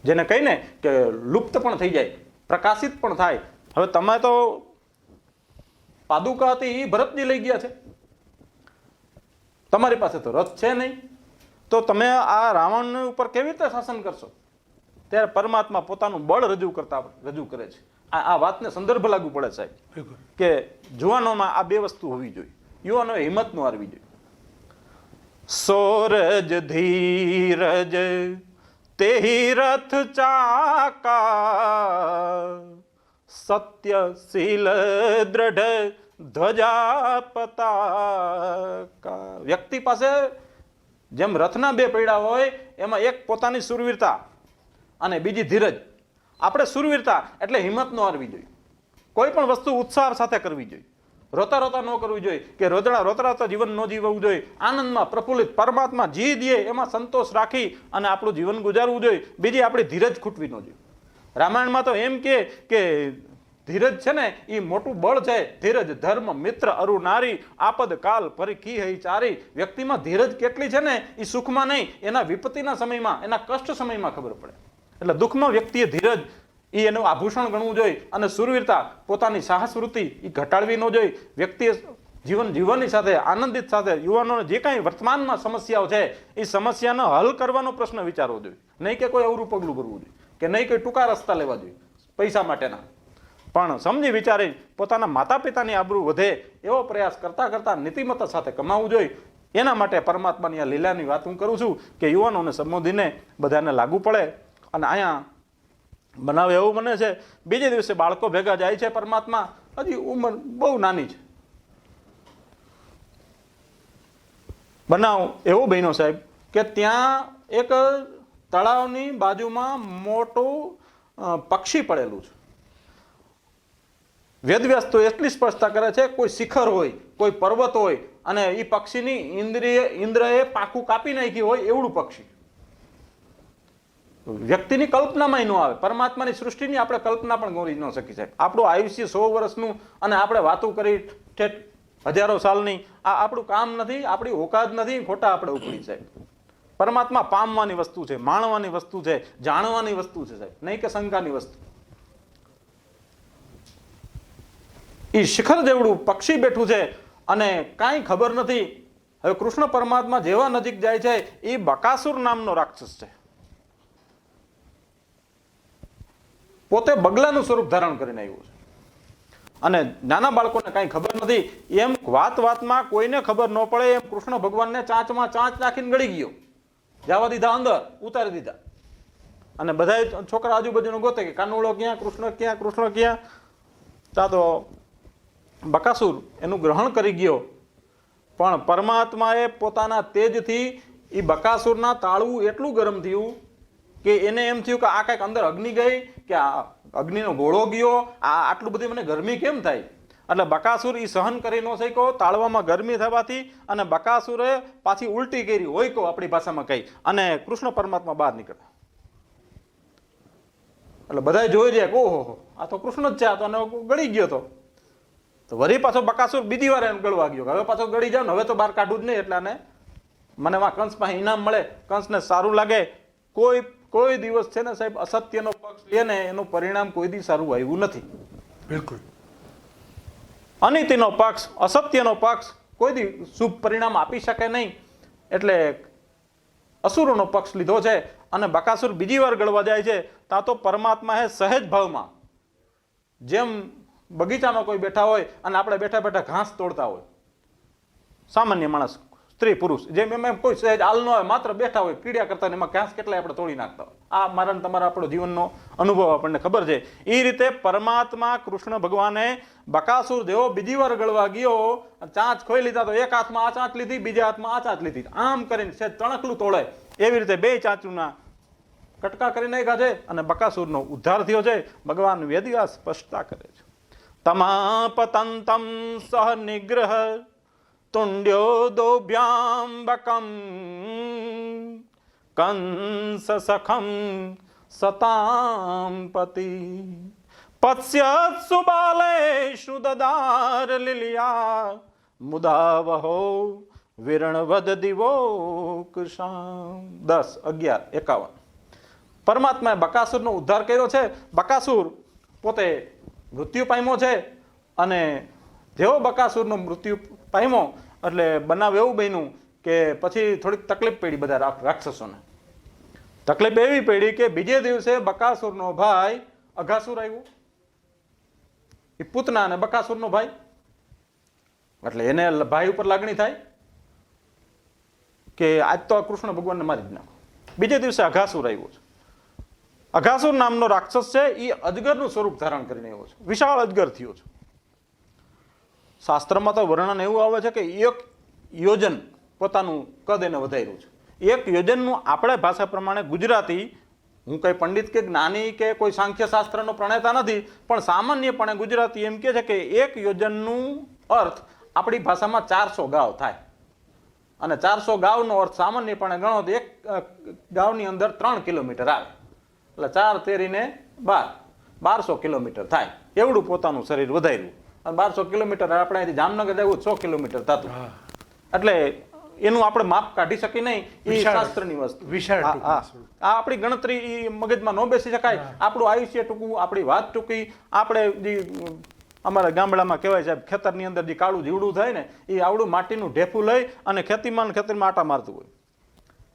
જેને કહીને કે લુપ્ત પણ થઈ જાય, પ્રકાશિત પણ થાય. હવે તમે તો પાદુકા હતી એ ભરતજી લઈ ગયા છે, તમારી પાસે તો રથ છે નહીં, તો તમે આ રાવણ ઉપર કેવી રીતે શાસન કરશો? ત્યારે પરમાત્મા પોતાનું બળ રજૂ કરે છે. આ વાતને સંદર્ભ લાગુ પડે સાહેબ કે જુવાનોમાં આ 2 વસ્તુ હોવી જોઈએ. યુવાનોએ હિંમત ન હારવી જોઈએ. સોરજ ધીરજ તેહી રથ ચાકા સત્યશીલ દ્રઢ ધ્વજા પતાકા. વ્યક્તિ પાસે જેમ રથના 2 પૈડા હોય, એમાં એક પોતાની સુરવીરતા અને બીજી ધીરજ. આપણે સુરવીરતા એટલે હિંમત ન હારવી જોઈએ. કોઈ પણ વસ્તુ ઉત્સાહ સાથે કરવી જોઈએ, રોતા રોતા ન કરવી જોઈએ કે રોતા જીવન ન જીવવું જોઈએ. આનંદમાં પ્રફુલ્લિત પરમાત્મા જી દે એમાં સંતોષ રાખી અને આપણું જીવન ગુજારવું જોઈએ. બીજી આપણી ધીરજ ખૂટવી ન જોઈએ. રામાયણમાં તો એમ કે ધીરજ છે ને એ મોટું બળ છે. ધીરજ ધર્મ મિત્ર અરુ નારી આપદ કાલ પરીખી હઈ ચારી. વ્યક્તિમાં ધીરજ કેટલી છે ને એ સુખમાં નહીં, એના વિપત્તિના સમયમાં, એના કષ્ટ સમયમાં ખબર પડે. એટલે દુઃખમાં વ્યક્તિએ ધીરજ એ એનું આભૂષણ ગણવું જોઈએ. અને સુરવીરતા પોતાની સાહસ વૃત્તિ એ ઘટાડવી ન જોઈએ. વ્યક્તિએ જીવન જીવવાની સાથે આનંદિત સાથે યુવાનોને જે કાંઈ વર્તમાનમાં સમસ્યાઓ છે એ સમસ્યાનો હલ કરવાનો પ્રશ્ન વિચારવો જોઈએ. નહીં કે કોઈ અવરું પગલું ભરવું જોઈએ, કે નહીં કોઈ ટૂંકા રસ્તા લેવા જોઈએ પૈસા માટેના, પણ સમજી વિચારી પોતાના માતા પિતાની આબરૂ વધે એવો પ્રયાસ કરતા કરતા નીતિમત્તા સાથે કમાવવું જોઈએ. એના માટે પરમાત્માની આ લીલાની વાત હું કરું છું કે યુવાનોને સંબોધીને બધાને લાગુ પડે. અને અહીંયા બનાવ એવું બને છે, બીજે દિવસે બાળકો ભેગા જાય છે. પરમાત્મા હજી ઉંમર બહુ નાની છે. બનાવ એવો બન્યો સાહેબ કે ત્યાં એક તળાવની બાજુમાં મોટું પક્ષી પડેલું છે. વેદવ્યાસ તો એટલી સ્પષ્ટતા કરે છે, કોઈ શિખર હોય, કોઈ પર્વત હોય અને એ પક્ષીની ઇન્દ્રએ પાંખું કાપી નાખી હોય એવડું પક્ષી. વ્યક્તિની કલ્પનામાં ન આવે. પરમાત્માની સૃષ્ટિની આપણે કલ્પના પણ ગોરી ન શકી સાહેબ. આપણું આયુષ્ય 100 વર્ષનું અને આપણે વાતો કરી ઠેઠ હજારો સાલની. આ આપણું કામ નથી, આપણી ઓકાત નથી, ખોટા આપણે ઉપડી સાહેબ. પરમાત્મા પામવાની વસ્તુ છે, માણવાની વસ્તુ છે, જાણવાની વસ્તુ છે સાહેબ, નહીં કે શંકાની વસ્તુ. એ શિખર જેવડું પક્ષી બેઠું છે અને કાંઈ ખબર નથી. હવે કૃષ્ણ પરમાત્મા જેવા નજીક જાય છે, એ બકાસુર નામનો રાક્ષસ છે. પોતે બગલાનું સ્વરૂપ ધારણ કરીને આવ્યું છે. અને નાના બાળકોને કાંઈ ખબર નથી. એમ વાતમાં કોઈને ખબર ન પડે એમ કૃષ્ણ ભગવાનને ચાંચમાં ચાંચ નાખીને ગળી ગયો. જવા દીધા અંદર, ઉતારી દીધા. અને બધા છોકરા આજુબાજુનો ગોતે કે કાનુડો ક્યાં, કૃષ્ણ ક્યાં, કૃષ્ણ ક્યાં. તા તો બકાસુર એનું ગ્રહણ કરી ગયો. પણ પરમાત્માએ પોતાના તેજથી એ બકાસુરના તાળવું એટલું ગરમ થયું કે એને એમ થયું કે આ કંઈક અંદર અગ્નિ ગઈ, કે આ અગ્નિનો ગોળો ગયો, આ આટલું બધી મને ગરમી કેમ થાય? એટલે બકાસુર એ સહન કરી ન શક્યો, તાળવામાં ગરમી થવાથી, અને બકાસુરે પાછી ઉલટી કરી હોય કહો આપણી ભાષામાં કહી, અને કૃષ્ણ પરમાત્મા બહાર નીકળ્યા. એટલે બધા જોઈ જાય કે ઓહો આ તો કૃષ્ણ જ છે, આ તો ગળી ગયો તો વળી પાછો બકાસુર બીજી વાર એમ ગળવા ગયો, હવે પાછો ગળી જાવ ને હવે તો બહાર કાઢવું જ નહીં. એટલે આને મને માં કંસ પાસે ઇનામ મળે, કંસને સારું લાગે. કોઈ દિવસ છે ને સાહેબ અસત્યનો પક્ષ લે ને એનું પરિણામ કોઈ દી સારું આવ્યું નથી. બિલકુલ. અનીતિનો પક્ષ, અસત્યનો પક્ષ કોઈ દી શુભ પરિણામ આપી શકે નહીં. એટલે અસુરોનો પક્ષ લીધો છે, અને બકાસુર બીજી વાર ગળવા જાય છે. ત્યાં તો પરમાત્મા હે સહેજ ભાવમાં, જેમ બગીચામાં કોઈ બેઠા હોય અને આપણે બેઠા બેઠા ઘાસ તોડતા હોય, સામાન્ય માણસ, સ્ત્રી પુરુષ, જેમ એમ કોઈ સહેજ હાલ ન હોય, માત્ર બેઠા હોય કીડિયા કરતા, એમાં ઘાસ કેટલાય આપણે તોડી નાખતા હોય. આ મારા ને તમારા આપણો જીવનનો અનુભવ આપણને ખબર છે. એ રીતે પરમાત્મા કૃષ્ણ ભગવાને બકાસુર જેવો બીજી વાર ગળવા ગયો, ચાંચ ખોઈ લીધા, તો એક હાથમાં આ ચાંચ લીધી, બીજા હાથમાં આ ચાંચ લીધી, આમ કરીને સહેજ તણકલું તોડે એવી રીતે બે ચાંચુના કટકા કરી નાખ્યા છે, અને બકાસુરનો ઉદ્ધાર થયો છે. ભગવાન વેદવ્યાસ સ્પષ્ટતા કરે છે. તમાપતંતમ સહ નિગ્રહ તુંડ્યો દોભ્યાંબકમ કંસ સખમ સતાંપતિ પશ્યત સુબાલેષુ દદાર લીલિયા મુદાવહો વિરણવદ દિવો કુશામ. 10, 11, 51. પરમાત્માએ બકાસુરનો ઉદ્ધાર કર્યો છે. બકાસુર પોતે મૃત્યુ પામ્યો છે, અને જેવો બકાસુરનો મૃત્યુ પામ્યો એટલે બનાવ એવું બન્યું કે પછી થોડીક તકલીફ પડી બધા રાક્ષસોને. તકલીફ એવી પડી કે બીજે દિવસે બકાસુરનો ભાઈ અઘાસુર આવ્યો, એ પૂતના અને બકાસુરનો ભાઈ. એટલે એને ભાઈ ઉપર લાગણી થાય કે આજ તો કૃષ્ણ ભગવાનને મારી જ નાખો. બીજે દિવસે અઘાસુર આવ્યો છે. અઘાસુર નામનો રાક્ષસ છે, એ અજગરનું સ્વરૂપ ધારણ કરીને આવ્યો છે, વિશાળ અજગર થયો છે. શાસ્ત્રમાં તો વર્ણન એવું આવે છે કે 1 યોજન પોતાનું કદ એને વધાર્યું છે. 1 યોજનનું આપણે ભાષા પ્રમાણે ગુજરાતી, હું કઈ પંડિત કે જ્ઞાની કે કોઈ સાંખ્ય શાસ્ત્રનો પ્રણેતા નથી, પણ સામાન્યપણે ગુજરાતી એમ કહે છે કે 1 યોજનનું અર્થ આપણી ભાષામાં 400 ગાવ થાય. અને 400 ગાવનો અર્થ સામાન્યપણે ગણો તો એક ગાવની અંદર 3 કિલોમીટર આવે, એટલે 4 તેરીને 1200 કિલોમીટર થાય. એવડું પોતાનું શરીર વધાર્યું. અને 1200 કિલોમીટર આપણે અહીંથી જામનગર જવું 100 કિલોમીટર થતું. એટલે એનું આપણે માપ કાઢી શકીએ નહીં, એ શાસ્ત્રની વસ્તુ. આ આપણી ગણતરી મગજમાં ન બેસી શકાય. આપણું આયુષ્ય ટૂંકું, આપણી વાત ટૂંકી. આપણે જે અમારા ગામડામાં કહેવાય છે ખેતરની અંદર જે કાળું જીવડું થાય ને, એ આવડું માટીનું ઢેફું લઈ અને ખેતીમાં આટા મારતું હોય.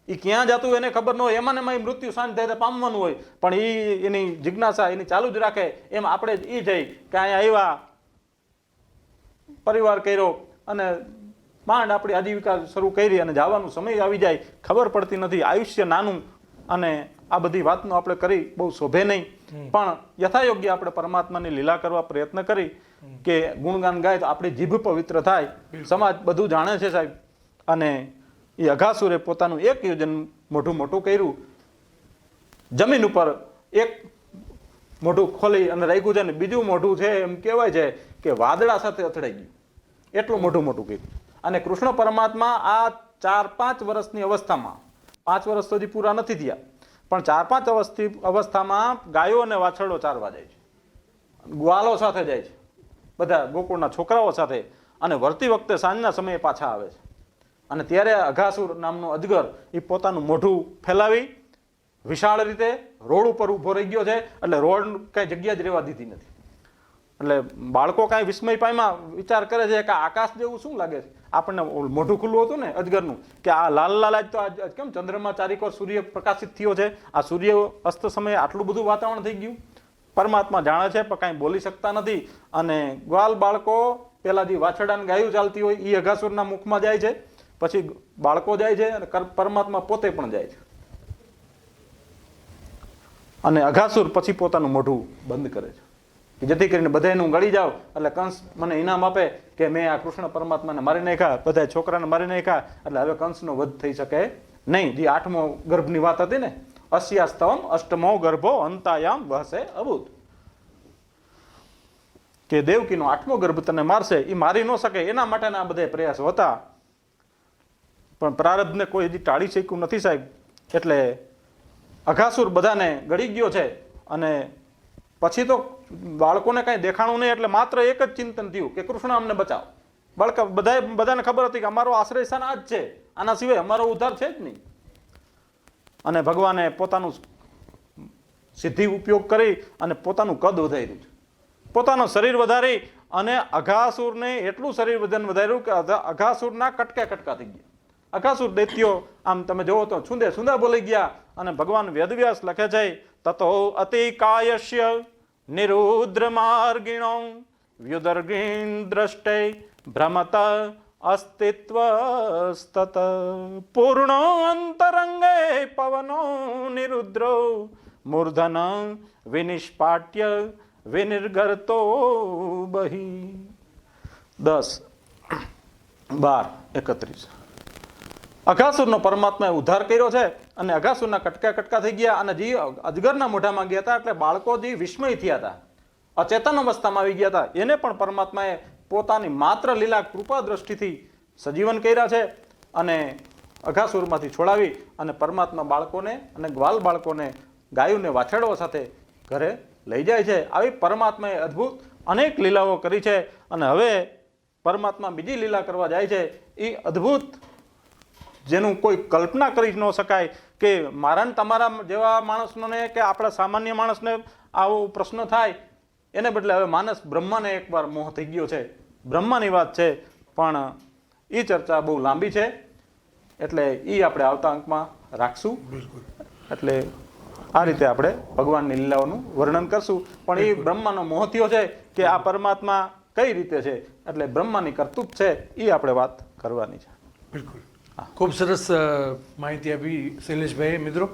એ ક્યાં જતું એને ખબર ન હોય, એમાં ને એમાં મૃત્યુ શાંત થાય પામવાનું હોય, પણ એ એની જિજ્ઞાસા એની ચાલુ જ રાખે. એમ આપણે એ જઈ કે અહીંયા આવ્યા, પરિવાર કર્યો, અને માંડ આપણી આજીવિકા શરૂ કરી અને જવાનો સમય આવી જાય, ખબર પડતી નથી. આયુષ્ય નાનું, અને આ બધી વાતનો આપણે કરી બહુ શોભે નહીં. પણ યથાયોગ્ય આપણે પરમાત્માની લીલા કરવા પ્રયત્ન કરી કે ગુણગાન ગાય તો આપણી જીભ પવિત્ર થાય. સમાજ બધું જાણે છે સાહેબ. અને એ અઘાસુરે પોતાનું 1 યોજન મોટું કર્યું. જમીન ઉપર એક મોઢું ખોલી અને રાખ્યું છે, અને બીજું મોઢું છે એમ કહેવાય છે કે વાદળા સાથે અથડાઈ ગયું, એટલું મોટું કર્યું. અને કૃષ્ણ પરમાત્મા આ 4-5 વર્ષની અવસ્થામાં, 5 વર્ષ સુધી પૂરા નથી થયા, પણ 4-5 અવસ્થામાં ગાયો અને વાછરડો ચારવા જાય છે, ગ્વાલો સાથે જાય છે, બધા ગોકુળના છોકરાઓ સાથે, અને વળતી વખતે સાંજના સમયે પાછા આવે છે. અને ત્યારે અઘાસુર નામનો અજગર એ પોતાનું મોઢું ફેલાવી વિશાળ રીતે રોડ ઉપર ઊભો રહી ગયો છે. એટલે રોડ કઈ જગ્યા જ રહેવા દીધી નથી. એટલે બાળકો કાંઈ વિસ્મય પામ્યા, વિચાર કરે છે કે આકાશ જેવું શું લાગે છે. આપણને મોઢું ખુલ્લું હતું ને અજગરનું, કે આ લાલ આજ તો કેમ ચંદ્રમાં ચારેકોર સૂર્ય પ્રકાશિત થયો છે, આ સૂર્ય અસ્ત સમયે આટલું બધું વાતાવરણ થઈ ગયું. પરમાત્મા જાણે છે પણ કાંઈ બોલી શકતા નથી. અને ગ્વાલ બાળકો પેલા જે વાછરડાને ગાયું ચાલતી હોય એ અઘાસુરના મુખમાં જાય છે, પછી બાળકો જાય છે, અને પરમાત્મા પોતે પણ જાય છે. અને અઘાસુર પછી પોતાનું મોઢું બંધ કરે છે, જેથી કરીને બધાનું ગળી જાવ એટલે કંસ મને ઇનામ આપે કે મેં આ કૃષ્ણ પરમાત્માને મારી નાખ્યા, બધા છોકરાને મારી નાખ્યા, એટલે હવે કંસનો વધ થઈ શકે નહીં. જે 8મો ગર્ભની વાત હતી ને, અસ્યાસ્તવમ 8મો ગર્ભો અંતાયામ વહસે અભૂત. કે દેવકીનો 8મો ગર્ભ તને મારશે, એ મારી ન શકે એના માટેના આ બધા પ્રયાસો હતા. પણ પ્રારબ્ધને કોઈ હજી ટાળી શક્યું નથી સાહેબ. એટલે અઘાસુર બધાને ગળી ગયો છે. અને પછી તો બાળકોને કાંઈ દેખાણું નહીં, એટલે માત્ર એક જ ચિંતન થયું કે કૃષ્ણ અમને બચાવ. બધાને ખબર હતી કે અમારો આશ્રય સ્થાન આ જ છે, આના સિવાય અમારો ઉદ્ધાર છે જ નહીં. અને ભગવાને પોતાનું સિદ્ધિ ઉપયોગ કરી અને પોતાનું કદ વધાર્યું છે, પોતાનું શરીર વધારી અને અઘાસુરને એટલું શરીર વજન વધાર્યું કે અઘાસુરના કટકા કટકા થઈ ગયા. અઘાસુર દૈત્યો આમ તમે જોવો તો છૂંદે છૂંદા બોલી ગયા. અને ભગવાન વેદવ્યાસ લખે છે, તતો અતિકાયસ્ય નિરુદ્ર માર્ગિણો વ્યુદર્ગીન દ્રષ્ટે ભ્રમત અસ્તિત્વ સ્તત પૂર્ણો અંતરંગે પવનો નિરુદ્રો મૂર્ધન વિનિષ્પાટ્ય વિનિર્ગરતો બહી. 10, 12, 31 અઘાસુરનો પરમાત્માએ ઉદ્ધાર કર્યો છે. અને અઘાસુરના કટકા કટકા થઈ ગયા. અને જે અજગરના મોઢામાં ગયા હતા, એટલે બાળકો જે વિસ્મય થયા હતા, અચેતન અવસ્થામાં આવી ગયા હતા, એને પણ પરમાત્માએ પોતાની માત્ર લીલા કૃપા દ્રષ્ટિથી સજીવન કર્યા છે. અને અઘાસુરમાંથી છોડાવી અને પરમાત્મા બાળકોને અને ગ્વાલ બાળકોને ગાયોને વાછરડો સાથે ઘરે લઈ જાય છે. આવી પરમાત્માએ અદ્ભુત અનેક લીલાઓ કરી છે. અને હવે પરમાત્મા બીજી લીલા કરવા જાય છે. એ અદ્ભુત જેનું કોઈ કલ્પના કરી ન શકાય કે મારા ને તમારા જેવા માણસને કે આપણા સામાન્ય માણસને આવો પ્રશ્ન થાય. એને બદલે હવે માનસ બ્રહ્માને એકવાર મોહ થઈ ગયો છે. બ્રહ્માની વાત છે, પણ એ ચર્ચા બહુ લાંબી છે, એટલે એ આપણે આવતા અંકમાં રાખશું. એટલે આ રીતે આપણે ભગવાનની લીલાઓનું વર્ણન કરશું. પણ એ બ્રહ્માનો મોહ થયો છે કે આ પરમાત્મા કઈ રીતે છે, એટલે બ્રહ્માની કરતૂત છે, એ આપણે વાત કરવાની છે. બિલકુલ, ખૂબ સરસ માહિતી આપી શૈલેષભાઈએ. મિત્રો,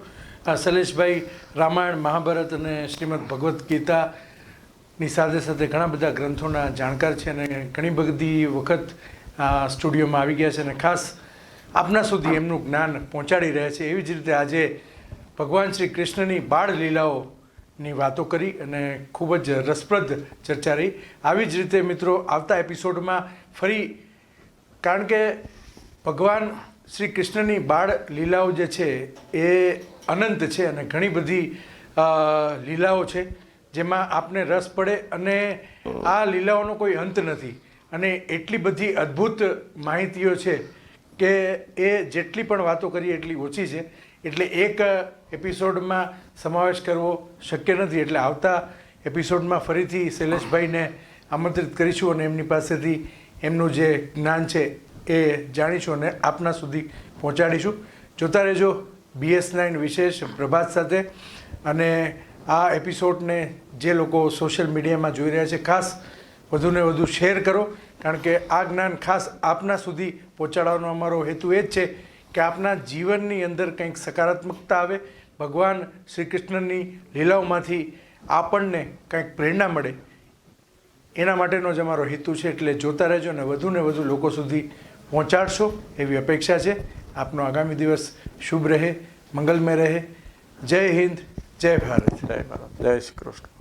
આ શૈલેષભાઈ રામાયણ, મહાભારત અને શ્રીમદ ભગવદ્ ગીતાની સાથે સાથે ઘણા બધા ગ્રંથોના જાણકાર છે અને ઘણી બધી વખત આ સ્ટુડિયોમાં આવી ગયા છે અને ખાસ આપના સુધી એમનું જ્ઞાન પહોંચાડી રહ્યા છે. એવી જ રીતે આજે ભગવાન શ્રી કૃષ્ણની બાળ લીલાઓની વાતો કરી અને ખૂબ જ રસપ્રદ ચર્ચા રહી. આવી જ રીતે મિત્રો આવતા એપિસોડમાં ફરી, કારણ કે ભગવાન શ્રી કૃષ્ણની બાળ લીલાઓ જે છે એ અનંત છે અને ઘણી બધી લીલાઓ છે જેમાં આપને રસ પડે અને આ લીલાઓનો કોઈ અંત નથી. અને એટલી બધી અદ્ભુત માહિતીઓ છે કે એ જેટલી પણ વાતો કરીએ એટલી ઓછી છે. એટલે એક એપિસોડમાં સમાવેશ કરવો શક્ય નથી. એટલે આવતા એપિસોડમાં ફરીથી શૈલેષભાઈને આમંત્રિત કરીશું અને એમની પાસેથી એમનું જે જ્ઞાન છે એ જાણીશું અને આપના સુધી પહોંચાડીશું. જોતા રહેજો BS9 વિશેષ પ્રભાત સાથે. અને આ એપિસોડને જે લોકો સોશિયલ મીડિયામાં જોઈ રહ્યા છે, ખાસ વધુને વધુ શેર કરો, કારણ કે આ જ્ઞાન ખાસ આપના સુધી પહોંચાડવાનો અમારો હેતુ એ જ છે કે આપના જીવનની અંદર કંઈક સકારાત્મકતા આવે, ભગવાન શ્રી કૃષ્ણની લીલાઓમાંથી આપણને કંઈક પ્રેરણા મળે, એના માટેનો જ અમારો હેતુ છે. એટલે જોતા રહેજો અને વધુ લોકો સુધી પહોંચાડશો એવી અપેક્ષા છે. આપનો આગામી દિવસ શુભ રહે, મંગલમય રહે. જય હિન્દ, જય ભારત. જય ભારત, જય શ્રી કૃષ્ણ.